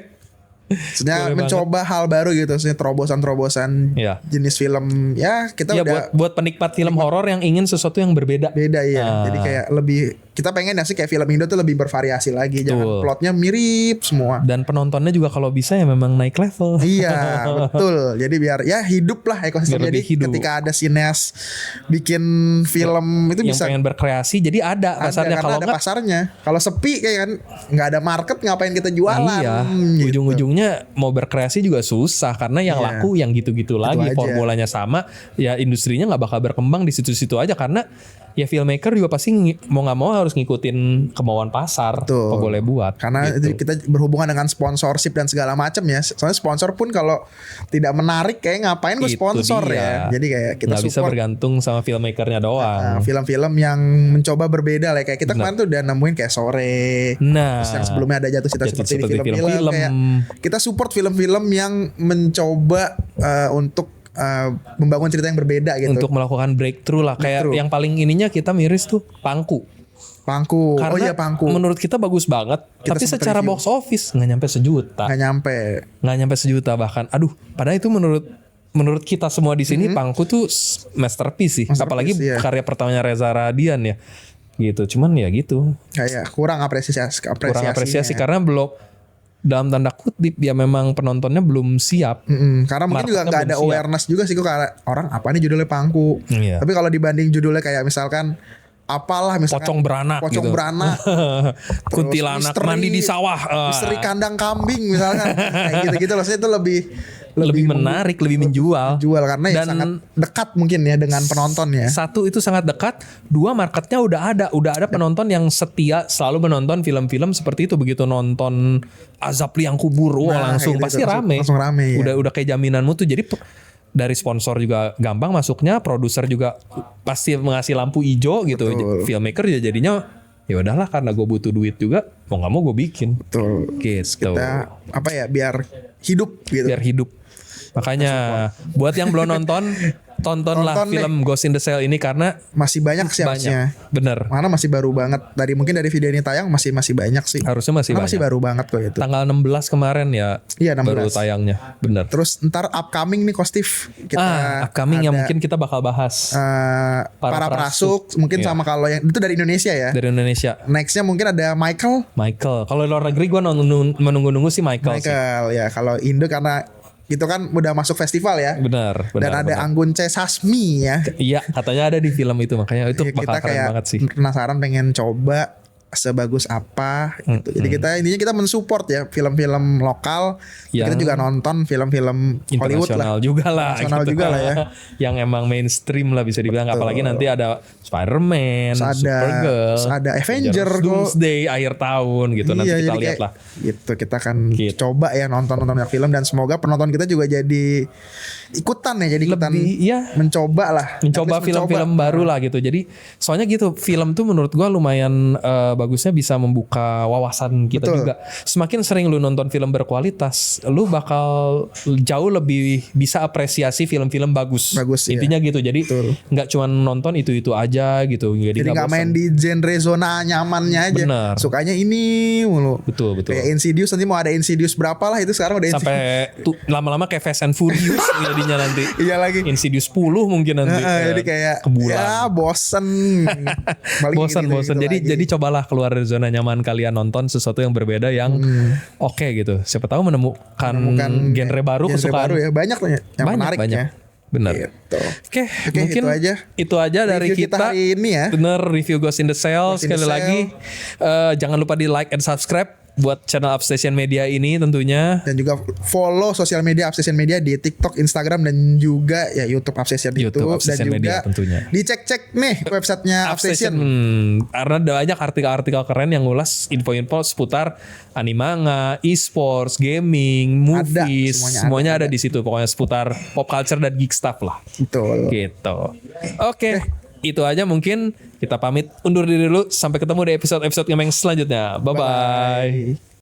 Maksudnya Boleh mencoba hal baru gitu, maksudnya terobosan-terobosan Iya. jenis film. Ya kita Ya udah buat penikmat film horor yang ingin sesuatu yang berbeda. beda ya. Jadi kayak lebih kita pengen ya sih kayak film Indo tuh lebih bervariasi lagi. Jangan Betul. plotnya mirip semua. Dan penontonnya juga kalau bisa ya memang naik level. Iya betul. Jadi biar ya hidup lah ekosistem. Biar Jadi lebih hidup. ketika ada sineas bikin film itu Yang bisa pengen berkreasi jadi ada pasarnya. karena Kalau ada enggak pasarnya. Kalau sepi kayak kan nggak ada market ngapain kita jualan. iya, gitu. ujung-ujungnya mau berkreasi juga susah karena yang Iya. laku yang gitu-gitu lagi, aja. formulanya sama, ya industrinya nggak bakal berkembang di situ-situ aja karena ya filmmaker juga pasti mau nggak mau harus ngikutin kemauan pasar, Betul. apa boleh buat. Karena gitu. kita berhubungan dengan sponsorship dan segala macam ya. Soalnya sponsor pun kalau tidak menarik kayak ngapain gue Itu sponsor dia. ya. Jadi kayak kita nggak bisa support bergantung sama filmmakernya doang. film-film yang mencoba berbeda lah. Kayak kita kemarin tuh udah nemuin kayak Sore. Nah, Terus yang sebelumnya ada Jatuh Cinta Jatuh seperti di seperti film-film. film-film. Kayak kita support film-film yang mencoba untuk membangun cerita yang berbeda gitu. untuk melakukan breakthrough lah. Kayak Breakthrough. yang paling ininya kita miris tuh Pangku. Pangku. Karena Oh iya Pangku. menurut kita bagus banget. Kita Tapi sempet secara review. box office nggak nyampe sejuta. Nggak nyampe. Nggak nyampe sejuta bahkan. Aduh, padahal itu menurut kita semua di sini Pangku tuh masterpiece sih. Apalagi iya. karya pertamanya Reza Radian ya. Gitu. Cuman ya gitu. Kayak kurang apresiasi. Kurang apresiasi karena belum, dalam tanda kutip ya memang penontonnya belum siap. Karena mungkin juga Marketnya nggak ada belum siap. awareness juga sih kok karena orang apa nih judulnya Pangku. Iya. Tapi kalau dibanding judulnya kayak misalkan apalah misalkan Pocong beranak Pocong gitu. Beranak. Kuntilanak mandi di sawah. Misteri kandang kambing misalkan. Kayak gitu-gitu loh. Saya itu Lebih menarik, lebih menjual. jual karena ya Dan sangat dekat mungkin ya dengan penonton ya. Satu itu sangat dekat, dua marketnya udah ada penonton yang setia selalu menonton film-film seperti itu. Begitu nonton Azab Liang Kubur, Nah, langsung kayak gitu, pasti rame. langsung rame, ya. Udah kayak jaminanmu tuh. Jadi dari sponsor juga gampang masuknya, produser juga pasti mengasih lampu hijau gitu. Betul. Filmmaker ya jadinya ya udahlah karena gue butuh duit juga, mau nggak mau gue bikin. Betul. Gitu. Kita biar hidup gitu. Biar hidup. Makanya buat yang belum nonton tontonlah Tonton deh. film Ghost in the Shell ini karena Masih banyak sih harusnya. bener. Mana masih baru banget. Mungkin dari video ini tayang masih banyak sih. Harusnya masih Karena banyak. masih baru banget kok itu. Tanggal 16 kemarin ya Iya, 16. baru tayangnya. Bener. Terus ntar upcoming nih Kostif. Kita upcoming yang ada, mungkin kita bakal bahas para prasuk mungkin Iya. sama kalau yang itu dari Indonesia ya. dari Indonesia. Nextnya mungkin ada Michael. Kalau luar negeri gue menunggu-nunggu sih Michael sih. Ya kalau Indo karena itu kan udah masuk festival ya. Benar. Dan ada Anggun C. Sasmi ya. Iya, katanya ada di film itu, makanya itu Ya, bakal kita keren kayak banget sih. penasaran pengen coba sebagus apa gitu. Jadi kita mensupport ya film-film lokal. Kita juga nonton film-film Hollywood lah. Internasional juga lah. Internasional juga lah ya. Yang emang mainstream lah bisa dibilang. Apalagi nanti ada Spider-Man, Supergirl, ada Avenger kok. Doomsday akhir tahun gitu. Nanti kita jadi lihat kayak lah. Gitu kita akan Gitu. coba ya nonton banyak film dan semoga penonton kita juga jadi ikutan ya, jadi ikutan mencoba lah. Mencoba At least film-film baru lah gitu. Jadi soalnya gitu, film tuh menurut gua lumayan bagusnya bisa membuka wawasan kita Betul. juga. Semakin sering lu nonton film berkualitas, lu bakal jauh lebih bisa apresiasi film-film bagus. Bagus, iya. Intinya gitu. Jadi Betul. nggak cuma nonton itu aja gitu. Jadi nggak bosan. main di genre zona nyamannya aja. Benar. Sukanya ini mulu. Betul. Kayak Insidious, nanti mau ada Insidious berapa lah itu sekarang udah Sampai lama-lama kayak Fast and Furious jadinya nanti. Iya lagi. Insidious 10 mungkin nanti. Jadi kayak kebulan. ya bosen. Paling bosan. gitu-gitu Jadi lagi. cobalah keluar dari zona nyaman kalian, nonton sesuatu yang berbeda yang oke gitu. Siapa tahu menemukan genre baru kesukaan. baru ya, banyak tuh yang menarik ya. Benar. Gitu. Oke, mungkin itu aja dari review kita hari ini ya. Bener, review Ghost in the Shell. Ghost in the Sekali Shell. lagi jangan lupa di like and subscribe buat channel Upstation Media ini tentunya. Dan juga follow sosial media Obsession Media di TikTok, Instagram, dan juga ya YouTube Obsession YouTube itu. Obsession Dan Media juga tentunya. dicek-cek nih websitenya Obsession. Karena ada banyak artikel-artikel keren yang ngulas info-info seputar animanga, e-sports, gaming, movies, semuanya ada di situ. Pokoknya seputar pop culture dan geek stuff lah. Betul. Gitu. Oke. Itu aja, mungkin kita pamit undur diri dulu. Sampai ketemu di episode-episode Ngemeng selanjutnya. Bye-bye.